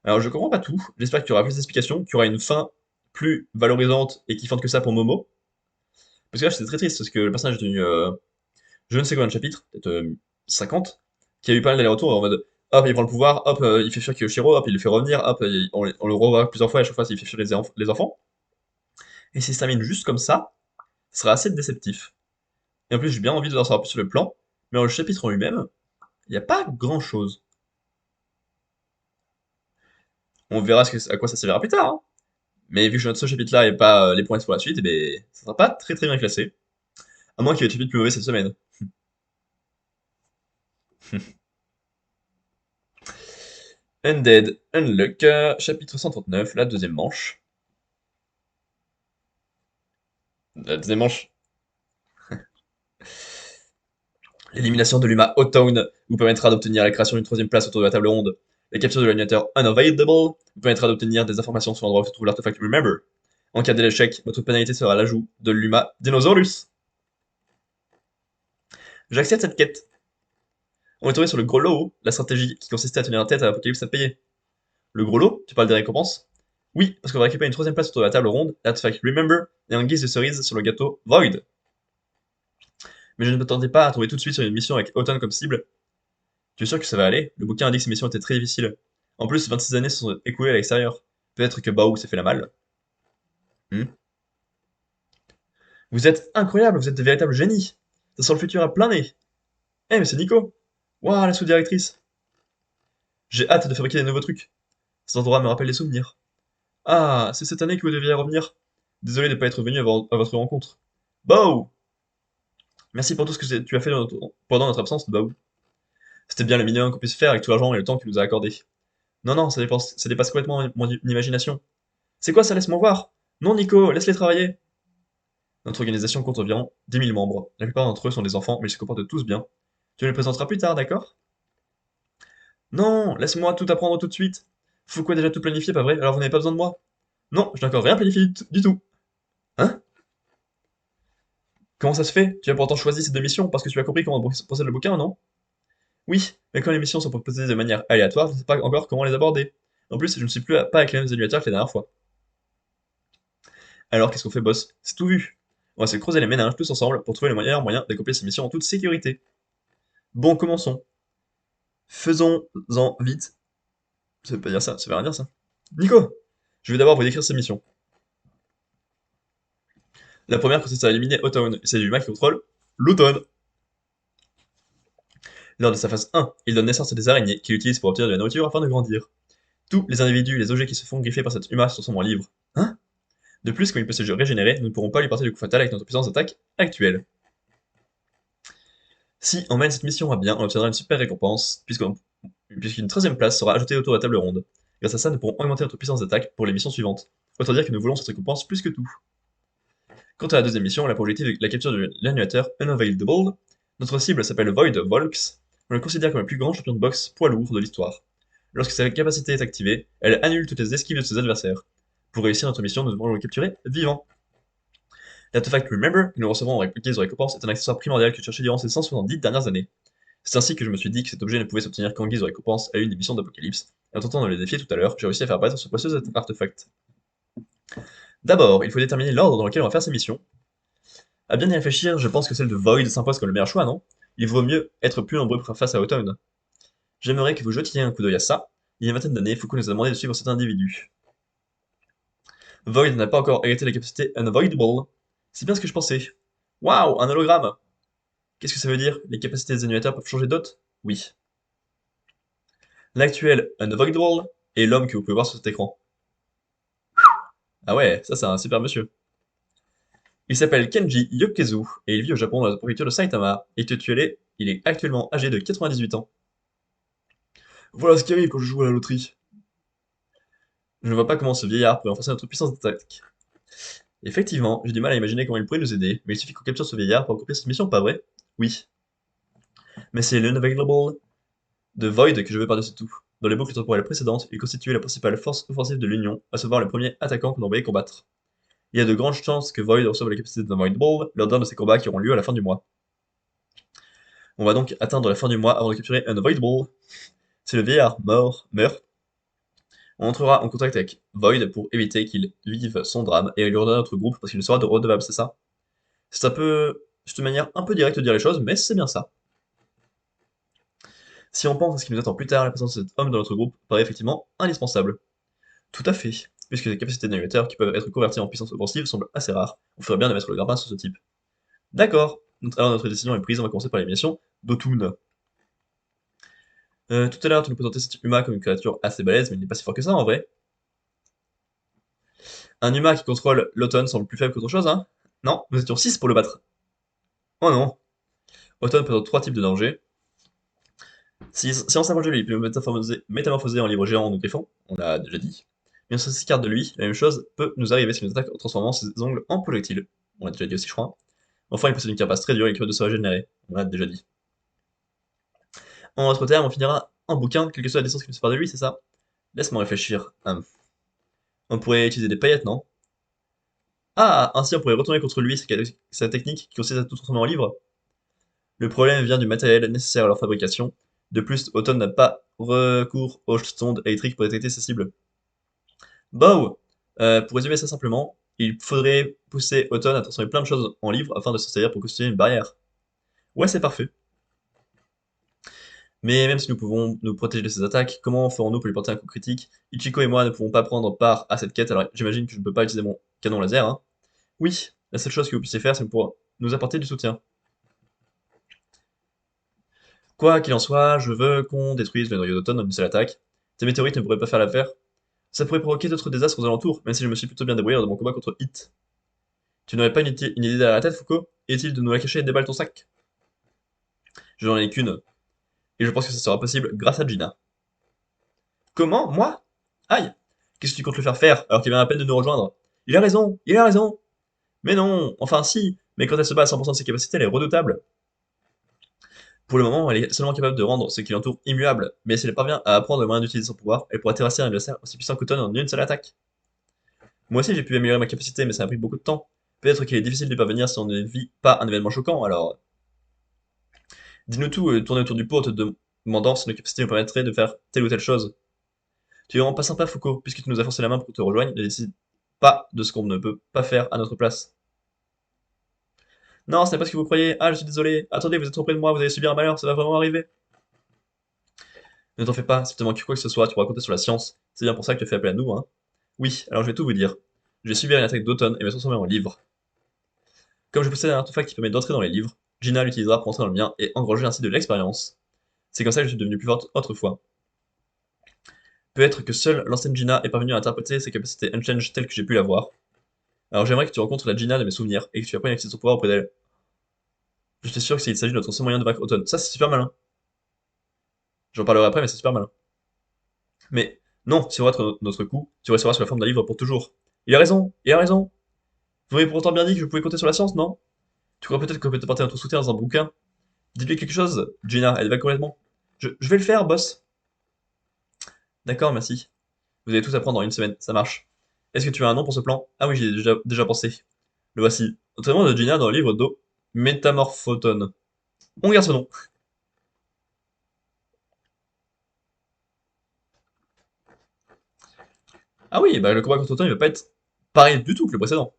Alors je comprends pas tout, j'espère qu'il y aura plus d'explications, qu'il y aura une fin plus valorisante et kiffante que ça pour Momo. Parce que là, c'est très triste, parce que le personnage a tenu je ne sais combien de chapitres, peut-être 50, qui a eu pas mal d'allers-retours en mode hop, il prend le pouvoir, hop, il fait fuir Kyoshiro, hop, il le fait revenir, hop, on le revoit plusieurs fois, et à chaque fois, il fait fuir les enfants. Et si ça se termine juste comme ça, ce sera assez déceptif. Et en plus, j'ai bien envie de en savoir plus sur le plan, mais dans le chapitre en lui-même, il n'y a pas grand-chose. On verra à quoi ça servira plus tard, hein. Mais vu que notre ce chapitre-là et pas les points pour la suite, eh ben, ça sera pas très très bien classé. À moins qu'il y ait des chapitres plus mauvais cette semaine. Undead Unluck, chapitre 139, la deuxième manche. La deuxième manche. L'élimination de l'Uma Hottown vous permettra d'obtenir la création d'une troisième place autour de la table ronde. La capture de l'animateur Unavailable vous permettra d'obtenir des informations sur l'endroit où se trouve l'artefact Remember. En cas d'échec, votre pénalité sera l'ajout de l'Uma Dinosaurus. J'accepte cette quête. On est tombé sur le gros lot, la stratégie qui consistait à tenir un tête à l'apocalypse à payer. Le gros lot, tu parles des récompenses? Oui, parce qu'on va récupérer une troisième place autour de la table ronde, l'artefact Remember, et en guise de cerise sur le gâteau Void. Mais je ne m'attendais pas à tomber tout de suite sur une mission avec Autumn comme cible. Tu es sûr que ça va aller? Le bouquin indique que ces missions étaient très difficiles. En plus, 26 années se sont écoulées à l'extérieur. Peut-être que Baou s'est fait la malle. Hmm. Vous êtes incroyable, vous êtes de véritables génies. Ça sent le futur à plein nez. Eh, mais c'est Nico. Waouh, la sous-directrice. J'ai hâte de fabriquer des nouveaux trucs. Cet endroit me rappelle des souvenirs. Ah, c'est cette année que vous deviez revenir. Désolé de ne pas être venu à votre rencontre. Baou! Merci pour tout ce que tu as fait pendant notre absence, Baou. C'était bien le minimum qu'on puisse faire avec tout l'argent et le temps que tu nous as accordé. Non, non, ça dépasse complètement mon imagination. C'est quoi ça? Laisse-moi voir! Non, Nico, laisse-les travailler! Notre organisation compte environ 10 000 membres. La plupart d'entre eux sont des enfants, mais ils se comportent tous bien. Tu me les présenteras plus tard, d'accord? Non, laisse-moi tout apprendre tout de suite. Foucault a déjà tout planifié, pas vrai? Alors vous n'avez pas besoin de moi? Non, je n'ai encore rien planifié du tout. Hein? Comment ça se fait? Tu as pourtant choisi ces deux missions parce que tu as compris comment procède le bouquin, non? Oui, mais quand les missions sont proposées de manière aléatoire, je ne sais pas encore comment les aborder. En plus, je ne suis pas avec les mêmes animateurs que la dernière fois. Alors qu'est-ce qu'on fait, boss? C'est tout vu. On va se creuser les méninges tous ensemble pour trouver le meilleur moyen d'accomplir ces missions en toute sécurité. Bon, commençons. Faisons-en vite. Ça veut pas dire ça, ça veut rien dire ça. Nico! Je vais d'abord vous décrire ces missions. La première consiste à éliminer Autumn, c'est l'humain qui contrôle l'automne. Lors de sa phase 1, il donne naissance à des araignées qu'il utilise pour obtenir de la nourriture afin de grandir. Tous les individus et les objets qui se font griffer par cet humain se transforment en livres. Hein? De plus, comme il peut se régénérer, nous ne pourrons pas lui porter le coup fatal avec notre puissance d'attaque actuelle. Si on mène cette mission à bien, on obtiendra une super récompense, puisqu'une 13e place sera ajoutée autour de la table ronde. Grâce à ça, nous pourrons augmenter notre puissance d'attaque pour les missions suivantes. Autant dire que nous voulons cette récompense plus que tout. Quant à la deuxième mission, elle a pour objectif la capture de l'animateur Unavailable. Notre cible s'appelle Void Volks. On le considère comme le plus grand champion de boxe poids lourd de l'histoire. Lorsque sa capacité est activée, elle annule toutes les esquives de ses adversaires. Pour réussir notre mission, nous devons le capturer vivant. L'artefact Remember, que nous recevons en répliqué aux récompenses, est un accessoire primordial que tu cherchais durant ces 170 dernières années. C'est ainsi que je me suis dit que cet objet ne pouvait s'obtenir qu'en guise de récompense à une des missions d'Apocalypse, et en tentant de le défier tout à l'heure, j'ai réussi à faire apparaître ce précieux artefact. D'abord, il faut déterminer l'ordre dans lequel on va faire ces missions. À bien y réfléchir, je pense que celle de Void s'impose comme le meilleur choix, non? Il vaut mieux être plus nombreux pour faire face à Autumn. J'aimerais que vous jetiez un coup d'œil à ça. Il y a une vingtaine d'années, Foucault nous a demandé de suivre cet individu. Void n'a pas encore hérité la capacité Unavoidable. C'est bien ce que je pensais. Waouh, un hologramme! Qu'est-ce que ça veut dire? Les capacités des animateurs peuvent changer d'hôte? Oui. L'actuel Unavoidable est l'homme que vous pouvez voir sur cet écran. Ah ouais, ça c'est un super monsieur. Il s'appelle Kenji Yokezu et il vit au Japon dans la préfecture de Saitama. Il est actuellement âgé de 98 ans. Voilà ce qui arrive quand je joue à la loterie. Je ne vois pas comment ce vieillard pourrait renforcer notre puissance d'attaque. Effectivement, j'ai du mal à imaginer comment il pourrait nous aider, mais il suffit qu'on capture ce vieillard pour accomplir cette mission, pas vrai? Oui. Mais c'est l'Unavailable de Void que je veux par-dessus tout. Dans les boucles temporelles précédentes, il constituait la principale force offensive de l'Union, à savoir le premier attaquant qu'on envoyait combattre. Il y a de grandes chances que Void reçoive la capacité d'Unavoidable lors d'un de ces combats qui auront lieu à la fin du mois. On va donc atteindre la fin du mois avant de capturer Unavoidable. Si le vieillard meurt, on entrera en contact avec Void pour éviter qu'il vive son drame et lui redonner notre groupe parce qu'il ne sera de redevable, c'est ça? C'est un peu. C'est une manière un peu directe de dire les choses, mais c'est bien ça. Si on pense à ce qui nous attend plus tard, la présence de cet homme dans notre groupe paraît effectivement indispensable. Tout à fait, puisque les capacités d'animateur qui peuvent être converties en puissance offensive semblent assez rares, on ferait bien de mettre le grappin sur ce type. D'accord, alors notre décision est prise, on va commencer par l'émission d'Otun. Tout à l'heure, tu nous présentais cet Uma comme une créature assez balèze, mais il n'est pas si fort que ça en vrai. Un Uma qui contrôle l'automne semble plus faible qu'autre chose, hein? Non, nous étions 6 pour le battre. Oh non. Automne présente 3 types de dangers. Si on s'approche de lui, il peut nous métamorphoser en livre géant ou griffon, on l'a déjà dit. Mais si on s'écarte de lui, la même chose peut nous arriver si nous attaque en transformant ses ongles en projectiles. On l'a déjà dit aussi, je crois. Enfin, il possède une carapace très dure et capable de se régénérer. On l'a déjà dit. En autre terme, on finira en bouquin, quelle que soit la distance qui nous sépare de lui, c'est ça? Laisse-moi réfléchir. On pourrait utiliser des paillettes, non? Ah, ainsi on pourrait retourner contre lui sa technique qui consiste à tout transformer en livre. Le problème vient du matériel nécessaire à leur fabrication. De plus, Autumn n'a pas recours aux sondes électriques pour détecter ses cibles. Bow! Pour résumer ça simplement, il faudrait pousser Autumn à transformer plein de choses en livres afin de s'en servir pour constituer une barrière. Ouais, c'est parfait. Mais même si nous pouvons nous protéger de ces attaques, comment ferons-nous pour lui porter un coup critique? Ichiko et moi ne pouvons pas prendre part à cette quête, alors j'imagine que je ne peux pas utiliser mon canon laser, hein. Oui, la seule chose que vous puissiez faire, c'est pour nous apporter du soutien. Quoi qu'il en soit, je veux qu'on détruise le noyau d'automne en une seule attaque. Ces météorites ne pourraient pas faire l'affaire. Ça pourrait provoquer d'autres désastres aux alentours, même si je me suis plutôt bien débrouillé lors de mon combat contre Hit. Tu n'aurais pas une idée derrière la tête, Foucault? Est-il de nous la cacher et déballe ton sac? Je n'en ai qu'une, et je pense que ça sera possible grâce à Gina. Comment? Moi? Aïe! Qu'est-ce que tu comptes le faire faire alors qu'il vient à peine de nous rejoindre? Il a raison! Il a raison! Mais non! Enfin si! Mais quand elle se bat à 100% de ses capacités, elle est redoutable. Pour le moment, elle est seulement capable de rendre ce qui l'entoure immuable, mais si elle parvient à apprendre le moyen d'utiliser son pouvoir, elle pourra terrasser un adversaire aussi puissant qu'Automne en une seule attaque. Moi aussi j'ai pu améliorer ma capacité, mais ça a pris beaucoup de temps. Peut-être qu'il est difficile d'y parvenir si on ne vit pas un événement choquant, alors... Dis-nous tout, tourner autour du pot en te demandant si nos capacités nous permettraient de faire telle ou telle chose. Tu es vraiment pas sympa, Foucault, puisque tu nous as forcé la main pour que tu te rejoignes, ne décide pas de ce qu'on ne peut pas faire à notre place. Non, ce n'est pas ce que vous croyez. Ah, je suis désolé. Attendez, vous êtes trop près de moi, vous allez subir un malheur, ça va vraiment arriver. Ne t'en fais pas, si tu manques quoi que ce soit, tu pourras compter sur la science. C'est bien pour ça que tu fais appel à nous, hein. Oui, alors je vais tout vous dire. Je vais subir une attaque d'automne et me transformer en livre. Comme je possède un artefact qui permet d'entrer dans les livres, Gina l'utilisera pour entrer dans le mien et engranger ainsi de l'expérience. C'est comme ça que je suis devenu plus forte autrefois. Peut-être que seule l'ancienne Gina est parvenue à interpréter ses capacités Unchange telles que j'ai pu l'avoir. Alors j'aimerais que tu rencontres la Gina de mes souvenirs et que tu apprennes à utiliser son pouvoir auprès d'elle. Je suis sûr qu'il s'agit de notre seul moyen de vaincre Automne. Ça, c'est super malin. J'en parlerai après, mais c'est super malin. Mais non, si on rate notre coup, tu resteras sous la forme d'un livre pour toujours. Il a raison, il a raison. Vous m'avez pourtant bien dit que je pouvais compter sur la science, non? Tu crois peut-être qu'on peut te porter notre soutien dans un bouquin? Dis-lui quelque chose, Gina, elle va complètement. Je vais le faire, boss. D'accord, merci. Vous allez tous apprendre en une semaine, ça marche. Est-ce que tu as un nom pour ce plan? Ah oui, j'y ai déjà pensé. Le voici. Entraînement de Gina dans le livre d'eau Métamorphotone. On garde ce nom. Ah oui, bah le combat contre Automne, il va pas être pareil du tout que le précédent.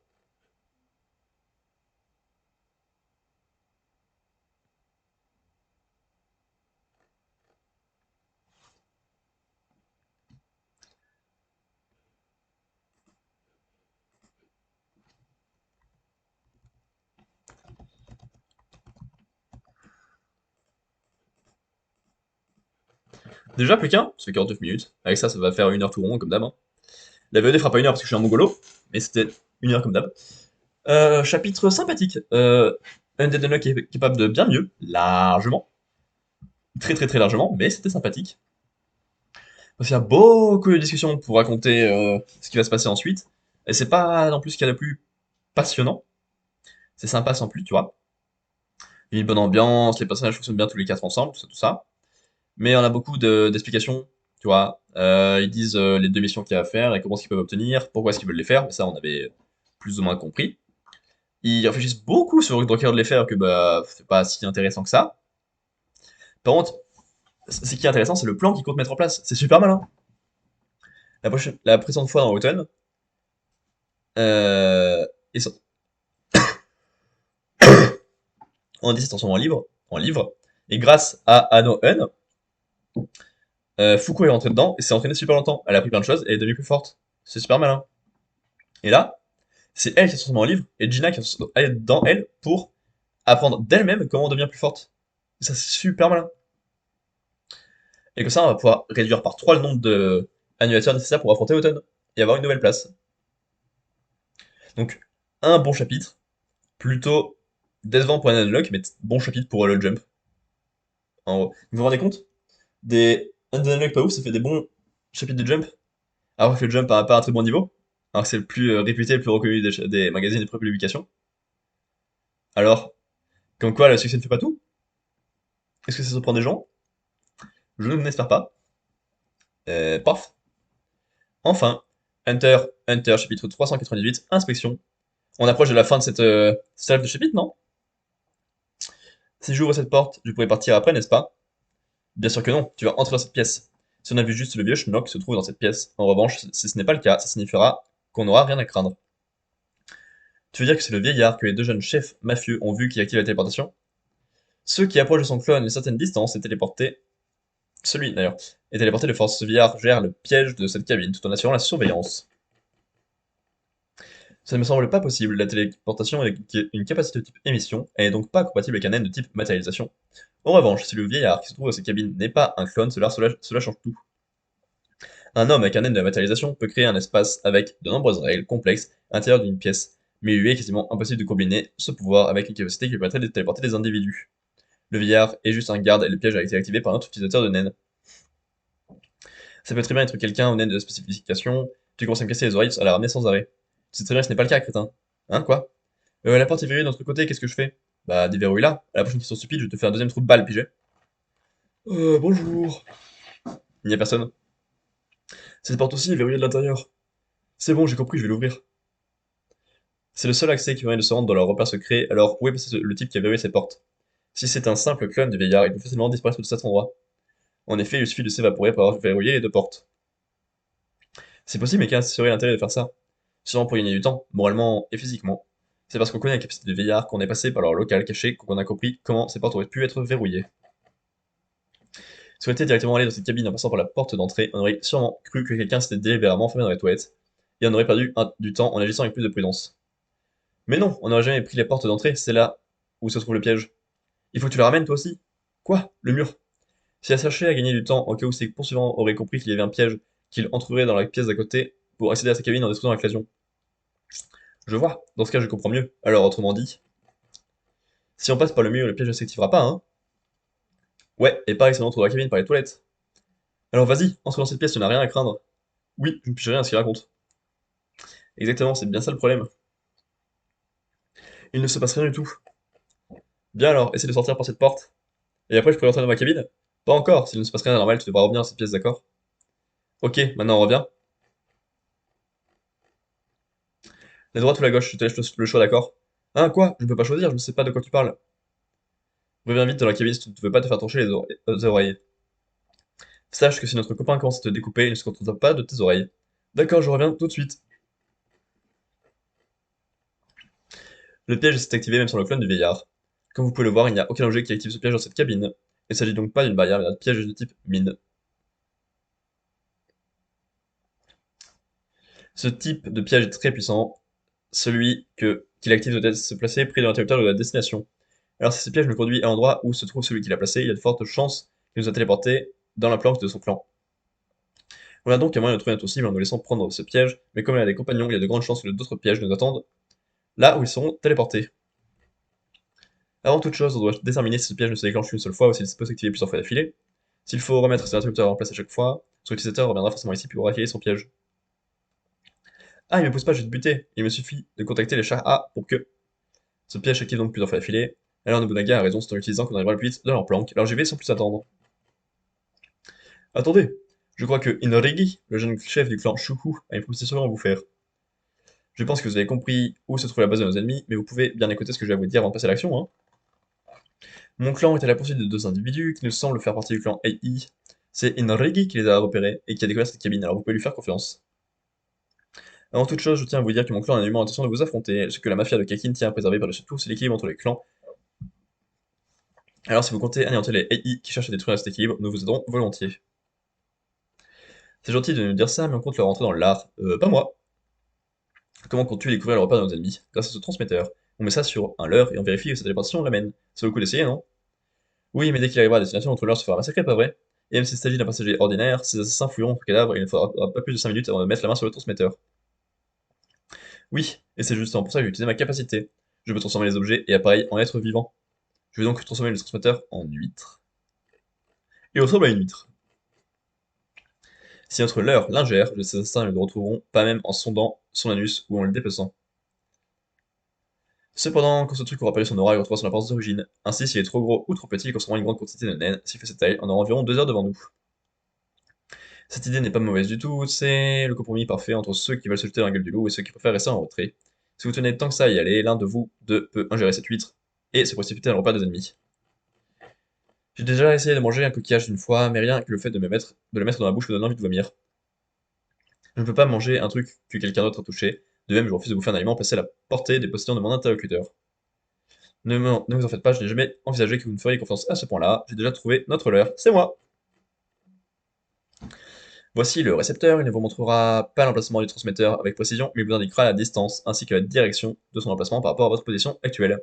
Déjà, plus qu'un, ça fait 49 minutes. Avec ça, ça va faire 1 heure tout rond, comme d'hab, hein. La VOD fera pas 1 heure parce que je suis un mongolo, mais c'était 1 heure comme d'hab. Chapitre sympathique. Undead Unlock est capable de bien mieux, largement. Très très très largement, mais c'était sympathique. Parce qu'il y a beaucoup de discussions pour raconter ce qui va se passer ensuite. Et c'est pas non plus ce qu'il y a de plus passionnant. C'est sympa sans plus, tu vois. Il y a une bonne ambiance, les personnages fonctionnent bien tous les quatre ensemble, tout ça, tout ça. Mais on a beaucoup d'explications, tu vois. Ils disent les deux missions qu'il y a à faire et comment est-ce qu'ils peuvent obtenir, pourquoi est-ce qu'ils veulent les faire, mais ça on avait plus ou moins compris. Ils réfléchissent beaucoup sur dans quel ordre les faire, que bah c'est pas si intéressant que ça. Par contre, ce qui est intéressant, c'est le plan qu'ils comptent mettre en place. C'est super malin. La précédente fois dans Autumn, ils sont, on dit c'est en livre, et grâce à Anno Un, Foucault est rentré dedans et s'est entraîné super longtemps. Elle a appris plein de choses et est devenue plus forte. C'est super malin. Et là, c'est elle qui a transformé en livre et Gina qui est dans elle pour apprendre d'elle-même comment devenir plus forte. Ça, c'est super malin. Et comme ça, on va pouvoir réduire par 3 le nombre de annulateurs nécessaires pour affronter Autumn et avoir une nouvelle place. Donc, un bon chapitre, plutôt décevant pour un unlock, mais bon chapitre pour le jump. En gros. Vous vous rendez compte? Des unlock pas ouf, ça fait des bons chapitres de jump. Alors que le jump a pas un très bon niveau. Alors que c'est le plus réputé, le plus reconnu des magazines et des publications. Alors, comme quoi le succès ne fait pas tout? Est-ce que ça surprend des gens? Je ne l'espère pas. Paf. Enfin, Hunter, chapitre 398, inspection. On approche de la fin de cette salve de chapitre, non? Si j'ouvre cette porte, je pourrais partir après, n'est-ce pas? Bien sûr que non, tu vas entrer dans cette pièce. Si on a vu juste le vieux schnock qui se trouve dans cette pièce, en revanche, si ce n'est pas le cas, ça signifiera qu'on n'aura rien à craindre. Tu veux dire que c'est le vieillard que les deux jeunes chefs mafieux ont vu qui active la téléportation? Ceux qui approchent de son clone à une certaine distance est téléporté, celui d'ailleurs, est téléporté de force. Ce vieillard gère le piège de cette cabine tout en assurant la surveillance. Ça ne me semble pas possible, la téléportation est une capacité de type émission, elle n'est donc pas compatible avec un naine de type matérialisation. En revanche, si le vieillard qui se trouve dans cette cabine n'est pas un clone, cela change tout. Un homme avec un naine de matérialisation peut créer un espace avec de nombreuses règles complexes à l'intérieur d'une pièce, mais il lui est quasiment impossible de combiner ce pouvoir avec une capacité qui permettrait de téléporter des individus. Le vieillard est juste un garde et le piège a été activé par un autre utilisateur de naine. Ça peut très bien être quelqu'un au naine de la spécification, tu commences à me casser les oreilles à la ramener sans arrêt. Tu sais très bien que ce n'est pas le cas, crétin. Hein, quoi? La porte est verrouillée de notre côté, qu'est-ce que je fais? Bah, déverrouille-la. À la prochaine question stupide, je te fais un deuxième trou de balle, pigé. Bonjour. Il n'y a personne. Cette porte aussi est verrouillée de l'intérieur. C'est bon, j'ai compris, je vais l'ouvrir. C'est le seul accès qui permet de se rendre dans leur repère secret, alors où est passé le type qui a verrouillé ces portes? Si c'est un simple clone du vieillard, il peut facilement disparaître de cet endroit. En effet, il suffit de s'évaporer pour avoir verrouillé les deux portes. C'est possible, mais quel serait l'intérêt de faire ça? Sûrement pour gagner du temps, moralement et physiquement. C'est parce qu'on connaît la capacité de vieillard qu'on est passé par leur local caché qu'on a compris comment ces portes auraient pu être verrouillées. Si on était directement allé dans cette cabine en passant par la porte d'entrée, on aurait sûrement cru que quelqu'un s'était délibérément enfermé dans les toilettes, et on aurait perdu du temps en agissant avec plus de prudence. Mais non, on n'aurait jamais pris les portes d'entrée, c'est là où se trouve le piège. Il faut que tu la ramènes toi aussi. Quoi? Le mur? Si elle cherchait à gagner du temps en cas où ses poursuivants auraient compris qu'il y avait un piège, qu'il entrerait dans la pièce d'à côté pour accéder à sa cabine en détruisant l'éclosion. Je vois, dans ce cas je comprends mieux. Alors autrement dit, si on passe par le mur, le piège ne s'activera pas, hein? Ouais, et pareil si on entre dans la cabine par les toilettes. Alors vas-y, entre dans cette pièce, tu n'as rien à craindre. Oui, je ne pige rien à ce qu'il raconte. Exactement, c'est bien ça le problème. Il ne se passe rien du tout. Bien alors, essaie de sortir par cette porte. Et après je pourrais rentrer dans ma cabine? Pas encore, s'il ne se passe rien d'anormal, tu devras revenir dans cette pièce, d'accord? Ok, maintenant on revient. La droite ou la gauche, je te laisse le choix, d'accord? Hein, quoi? Je ne peux pas choisir, je ne sais pas de quoi tu parles. Reviens vite dans la cabine si tu ne veux pas te faire trancher les oreilles. Sache que si notre copain commence à te découper, il ne se contente pas de tes oreilles. D'accord, je reviens tout de suite. Le piège s'est activé même sur le clone du vieillard. Comme vous pouvez le voir, il n'y a aucun objet qui active ce piège dans cette cabine. Il ne s'agit donc pas d'une barrière, mais d'un piège de type mine. Ce type de piège est très puissant. Celui qu'il active doit se placer près de l'interrupteur de la destination. Alors si ce piège nous conduit à l'endroit où se trouve celui qui l'a placé, il y a de fortes chances qu'il nous a téléporté dans la planque de son clan. On a donc un moyen de trouver notre cible en nous laissant prendre ce piège, mais comme il a des compagnons, il y a de grandes chances que d'autres pièges nous attendent là où ils seront téléportés. Avant toute chose, on doit déterminer si ce piège ne se déclenche qu'une seule fois ou s'il peut s'activer plusieurs fois d'affilée. S'il faut remettre cet interrupteur en place à chaque fois, son utilisateur reviendra forcément ici pour acquérir son piège. Ah, il me pousse pas, je vais te buter. Il me suffit de contacter les chars A pour que. Ce piège s'active donc plusieurs fois d'affilée. Alors Nobunaga a raison, c'est en l'utilisant qu'on arrivera le plus vite dans leur planque. Alors j'y vais sans plus attendre. Attendez, je crois que Inorigi, le jeune chef du clan Shuhu, a une proposition à vous faire. Je pense que vous avez compris où se trouve la base de nos ennemis, mais vous pouvez bien écouter ce que j'ai à vous dire avant de passer à l'action, hein. Mon clan est à la poursuite de deux individus qui nous semblent faire partie du clan AI. C'est Inorigi qui les a repérés et qui a découvert cette cabine, alors vous pouvez lui faire confiance. Avant toute chose, je tiens à vous dire que mon clan a nullement l'intention de vous affronter. Ce que la mafia de Kakin tient à préserver par-dessus tout, c'est l'équilibre entre les clans. Alors si vous comptez anéantir les AI qui cherchent à détruire cet équilibre, nous vous aiderons volontiers. C'est gentil de nous dire ça, mais on compte leur rentrer dans l'art. Pas moi. Comment comptes-tu découvrir le repère de nos ennemis? Grâce à ce transmetteur. On met ça sur un leurre et on vérifie que cette téléportation l'amène. Ça vaut le coup d'essayer, non? Oui, mais dès qu'il arrivera à destination, notre leurre se fera massacrer, pas vrai? Et même s'il s'agit d'un passager ordinaire, ces assassins fouilleront notre cadavre et il ne faudra pas plus de 5 minutes avant de mettre la main sur le transmetteur. Oui, et c'est justement pour ça que j'ai utilisé ma capacité. Je peux transformer les objets et appareils en êtres vivants. Je vais donc transformer le transmetteur en huître. Il ressemble à une huître. Si notre leurre l'ingère, ces assassins ne le retrouveront pas même en sondant son anus ou en le dépeçant. Cependant, quand ce truc aura perdu son aura, il retrouvera son apparence d'origine. Ainsi, s'il est trop gros ou trop petit, il consommera une grande quantité de naine. S'il fait cette taille, on aura environ 2 heures devant nous. Cette idée n'est pas mauvaise du tout, c'est le compromis parfait entre ceux qui veulent se jeter dans la gueule du loup et ceux qui préfèrent rester en retrait. Si vous tenez tant que ça à y aller, l'un de vous deux peut ingérer cette huître et se précipiter dans le repas des ennemis. J'ai déjà essayé de manger un coquillage une fois, mais rien que le fait de le mettre dans la bouche me donne envie de vomir. Je ne peux pas manger un truc que quelqu'un d'autre a touché. De même, je refuse de bouffer un aliment placé à la portée des postillons de mon interlocuteur. Ne vous en faites pas, je n'ai jamais envisagé que vous me feriez confiance à ce point-là. J'ai déjà trouvé notre leurre, c'est moi. Voici le récepteur, il ne vous montrera pas l'emplacement du transmetteur avec précision, mais il vous indiquera la distance ainsi que la direction de son emplacement par rapport à votre position actuelle.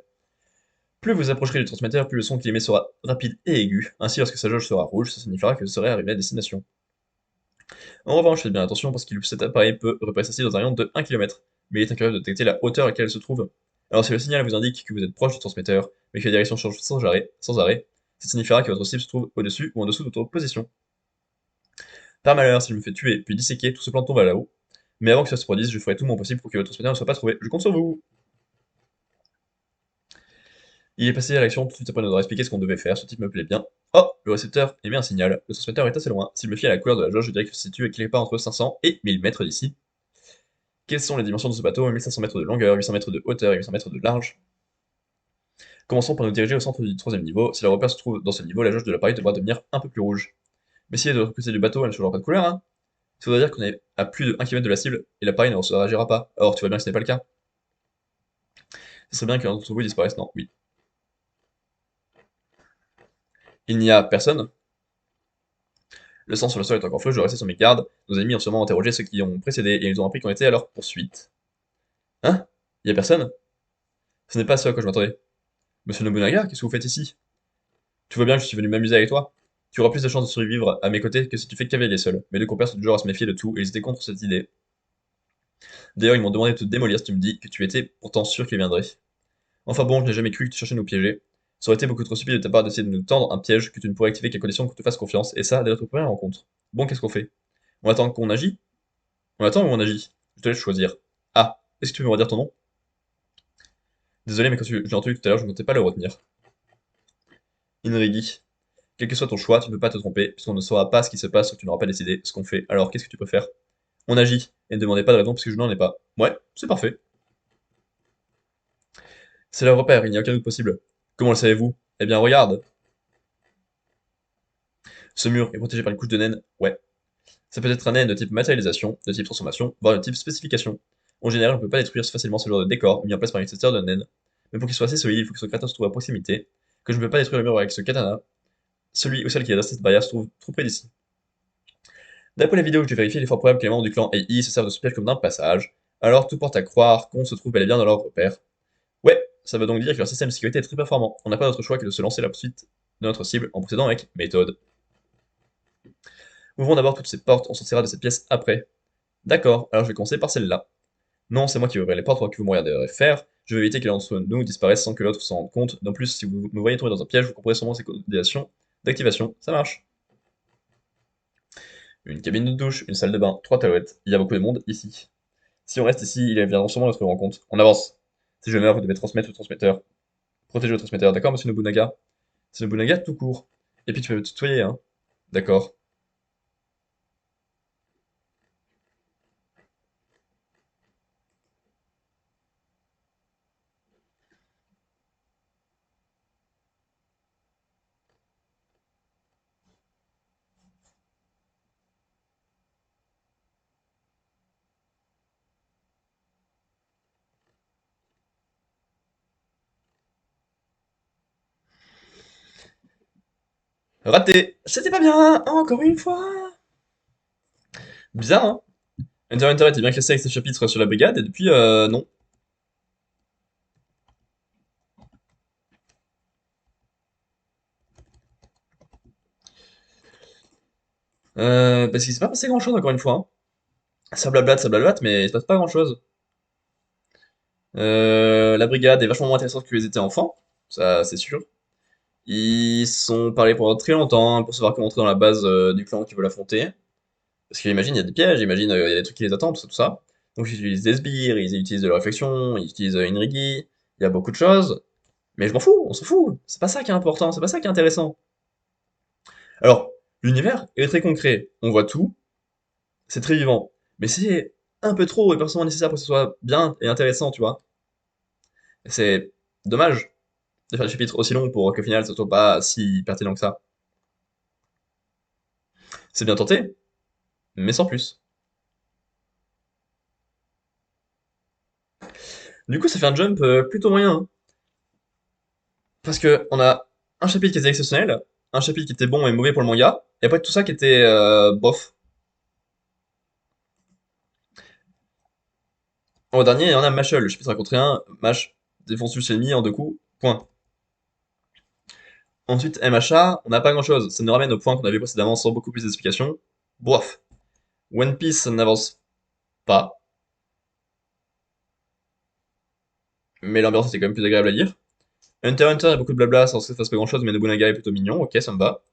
Plus vous approcherez du transmetteur, plus le son qu'il émet sera rapide et aigu. Ainsi, lorsque sa jauge sera rouge, ça signifiera que vous serez arrivé à destination. En revanche, faites bien attention parce que cet appareil peut repérer celle-ci dans un rayon de 1 km, mais il est incapable de détecter la hauteur à laquelle elle se trouve. Alors si le signal vous indique que vous êtes proche du transmetteur, mais que la direction change sans arrêt, ça signifiera que votre cible se trouve au-dessus ou en dessous de votre position. Par malheur, si je me fais tuer puis disséquer, tout ce plan tombe à là-haut. Mais avant que ça se produise, je ferai tout mon possible pour que votre transmetteur ne soit pas trouvé. Je compte sur vous. Il est passé à l'action tout de suite après nous avoir expliqué ce qu'on devait faire, ce type me plaît bien. Oh, le récepteur émet un signal. Le transmetteur est assez loin. S'il me fie à la couleur de la jauge, je dirais qu'il se situe quelque part entre 500 et 1000 mètres d'ici. Quelles sont les dimensions de ce bateau? 1500 mètres de longueur, 800 mètres de hauteur et 800 mètres de large. Commençons par nous diriger au centre du troisième niveau. Si la repère se trouve dans ce niveau, la jauge de l'appareil devra devenir un peu plus rouge. Mais si elle est de l'autre côté du bateau, elle ne changera pas de couleur, hein. Ça voudrait dire qu'on est à plus de 1 km de la cible et l'appareil ne réagira pas. Or, tu vois bien que ce n'est pas le cas. Ce serait bien qu'un d'entre vous disparaisse, non? Oui. Il n'y a personne. Le sang sur le sol est encore flou, je dois rester sur mes gardes. Nos ennemis ont sûrement interrogé ceux qui ont précédé et ils ont appris qu'on était à leur poursuite. Hein? Il y a personne? Ce n'est pas ce à quoi je m'attendais. Monsieur Nobunaga, qu'est-ce que vous faites ici? Tu vois bien que je suis venu m'amuser avec toi. Tu auras plus de chances de survivre à mes côtés que si tu fais cavalier seul. Mes deux compères sont toujours à se méfier de tout et ils étaient contre cette idée. D'ailleurs, ils m'ont demandé de te démolir si tu me dis que tu étais pourtant sûr qu'ils viendraient. Enfin bon, je n'ai jamais cru que tu cherchais à nous piéger. Ça aurait été beaucoup trop stupide de ta part d'essayer de nous tendre un piège que tu ne pourrais activer qu'à condition qu'on te fasse confiance, et ça dès notre première rencontre. Bon, qu'est-ce qu'on fait? On attend qu'on agit? On attend ou on agit? Je te laisse choisir. Ah, est-ce que tu peux me redire ton nom? Désolé, mais quand je l'ai entendu tout à l'heure, je ne comptais pas le retenir. Inrigi. Quel que soit ton choix, tu ne peux pas te tromper, puisqu'on ne saura pas ce qui se passe tant que tu n'auras pas décidé ce qu'on fait. Alors, qu'est-ce que tu préfères? On agit, et ne demandez pas de raison parce que je n'en ai pas. Ouais, c'est parfait. C'est leur repère, il n'y a aucun doute possible. Comment le savez-vous? Eh bien, regarde. Ce mur est protégé par une couche de naine. Ouais. Ça peut être un naine de type matérialisation, de type transformation, voire de type spécification. En général, on ne peut pas détruire facilement ce genre de décor mis en place par un utilisateur de naine. Mais pour qu'il soit assez solide, il faut que son créateur se trouve à proximité, que je ne peux pas détruire le mur avec ce katana. Celui ou celle qui a dressé cette barrière se trouve trop près d'ici. D'après les vidéos que j'ai vérifiées, il est fort probable que les membres du clan AI se servent de ce piège comme d'un passage. Alors tout porte à croire qu'on se trouve bel et bien dans leur repère. Ouais, ça veut donc dire que leur système de sécurité est très performant. On n'a pas d'autre choix que de se lancer à la poursuite de notre cible en procédant avec méthode. Ouvrons d'abord toutes ces portes, on sortira de cette pièce après. D'accord, alors je vais commencer par celle-là. Non, c'est moi qui vais ouvrir les portes que vous me regarderez faire. Je vais éviter que l'un d'entre nous disparaisse sans que l'autre s'en rende compte. En plus, si vous me voyez tomber dans un piège, vous comprendrez sûrement ces coordinations d'activation. Ça marche. Une cabine de douche, une salle de bain, 3 toilettes. Il y a beaucoup de monde ici. Si on reste ici, ils viendront sûrement notre rencontre. On avance. Si je meurs, vous devez transmettre le transmetteur. Protéger le transmetteur, d'accord, monsieur Nobunaga? C'est Nobunaga tout court. Et puis tu peux me tutoyer, hein. D'accord. Raté! C'était pas bien! Encore une fois! Bizarre, hein? Hunter était bien classé avec ses chapitres sur la brigade, et depuis, non. Parce qu'il s'est pas passé grand-chose, encore une fois, hein. Ça blablate, mais il se passe pas grand-chose. La brigade est vachement moins intéressante que les étaient enfants, ça c'est sûr. Ils sont parlés pendant très longtemps pour savoir comment entrer dans la base du clan qui veut l'affronter. Parce qu'imagine, il y a des pièges, imagine, il y a des trucs qui les attendent, tout ça, tout ça. Donc ils utilisent des sbires, ils utilisent de la réflexion, ils utilisent Inrigi, il y a beaucoup de choses. Mais je m'en fous, on s'en fout. C'est pas ça qui est important, c'est pas ça qui est intéressant. Alors, l'univers est très concret, on voit tout, c'est très vivant. Mais c'est un peu trop et pas forcément nécessaire pour que ce soit bien et intéressant, tu vois. C'est dommage. de faire des chapitres aussi longs pour qu'au final, ça soit pas si pertinent que ça. C'est bien tenté, mais sans plus. Du coup, ça fait un jump plutôt moyen, hein. Parce que on a un chapitre qui était exceptionnel, un chapitre qui était bon et mauvais pour le manga, et après tout ça qui était bof. Au dernier, on a Mashal, le chapitre 51, Mash défonce juste l'ennemi en 2 coups, point. Ensuite, MHA, on n'a pas grand chose, ça nous ramène au point qu'on avait précédemment sans beaucoup plus d'explications. Bof. One Piece, ça n'avance pas, mais l'ambiance était quand même plus agréable à lire. Hunter x Hunter, il y a beaucoup de blabla sans que ça fasse pas grand chose, mais Nobunaga est plutôt mignon, ok, ça me va.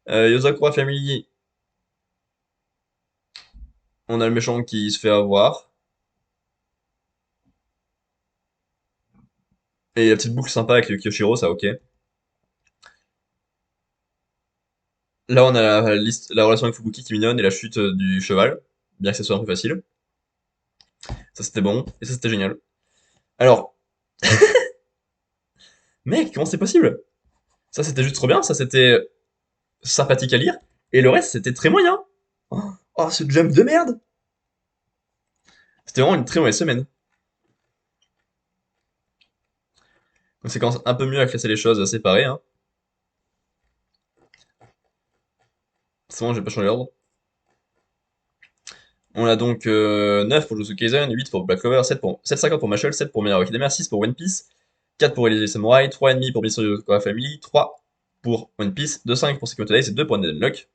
Yozakura Family, on a le méchant qui se fait avoir. Et la petite boucle sympa avec le Kyoshiro, ça ok. Là, on a la relation avec Fubuki qui est mignonne et la chute du cheval, bien que ça soit un peu facile. Ça c'était bon, et ça c'était génial. Alors, mec, comment c'est possible? Ça c'était juste trop bien, ça c'était sympathique à lire, et le reste c'était très moyen. Oh, oh, ce jump de merde! C'était vraiment une très mauvaise semaine. Donc c'est quand un peu mieux à classer les choses séparées, hein. C'est bon, j'ai pas changé l'ordre. On a donc 9 pour Jujutsu Kaisen, 8 pour Black Clover, 7,50 pour Mashle, 7 pour My Hero Academia, 6 pour One Piece, 4 pour Elise Samurai, 3,5 pour Mysterio Family, 3 pour One Piece, 2,5 pour Sekimoto Days et 2 pour Undead Unluck.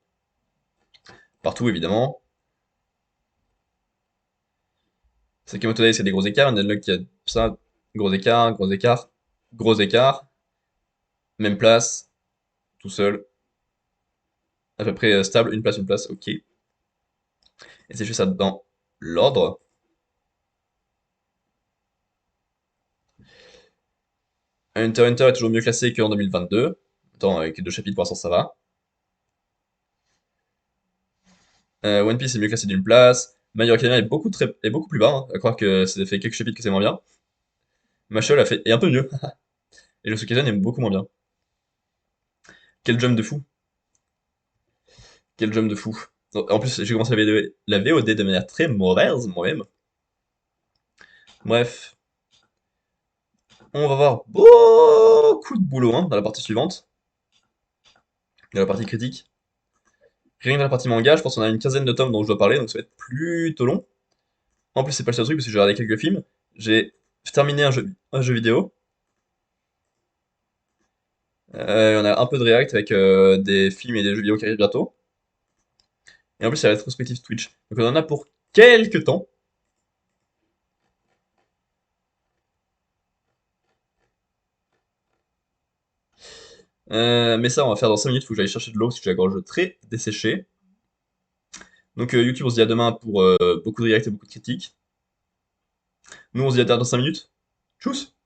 Partout évidemment. Sekimoto Days, il y a des gros écarts, Undead Unluck, il y a ça, gros écart, gros écart, gros écart, même place, tout seul, à peu près stable, une place, ok. Et c'est juste ça dans l'ordre. Hunter x Hunter est toujours mieux classé qu'en 2022. Attends, avec 2 chapitres pour l'instant ça va. One Piece est mieux classé d'une place. My Hero Academia est beaucoup plus bas, hein, à croire que ça fait quelques chapitres que c'est moins bien. Mashle est un peu mieux. Et le Sukezen est beaucoup moins bien. Quel jump de fou. Quel jump de fou. En plus, j'ai commencé la VOD de manière très mauvaise, moi-même. Bref, on va avoir beaucoup de boulot hein, dans la partie suivante. Dans la partie critique. Rien que dans la partie manga, je pense qu'on a une quinzaine de tomes dont je dois parler, donc ça va être plutôt long. En plus, c'est pas le seul truc, parce que j'ai regardé quelques films. J'ai terminé un jeu vidéo. On a un peu de React avec des films et des jeux vidéo qui arrivent bientôt. Et en plus, il y a la rétrospective Twitch. Donc on en a pour quelques temps. Mais ça, on va faire dans 5 minutes. Faut que j'aille chercher de l'eau parce que j'ai la gorge très desséchée. Donc YouTube, on se dit à demain pour beaucoup de React et beaucoup de critiques. Nous, on se dit à dans 5 minutes. Tchuss!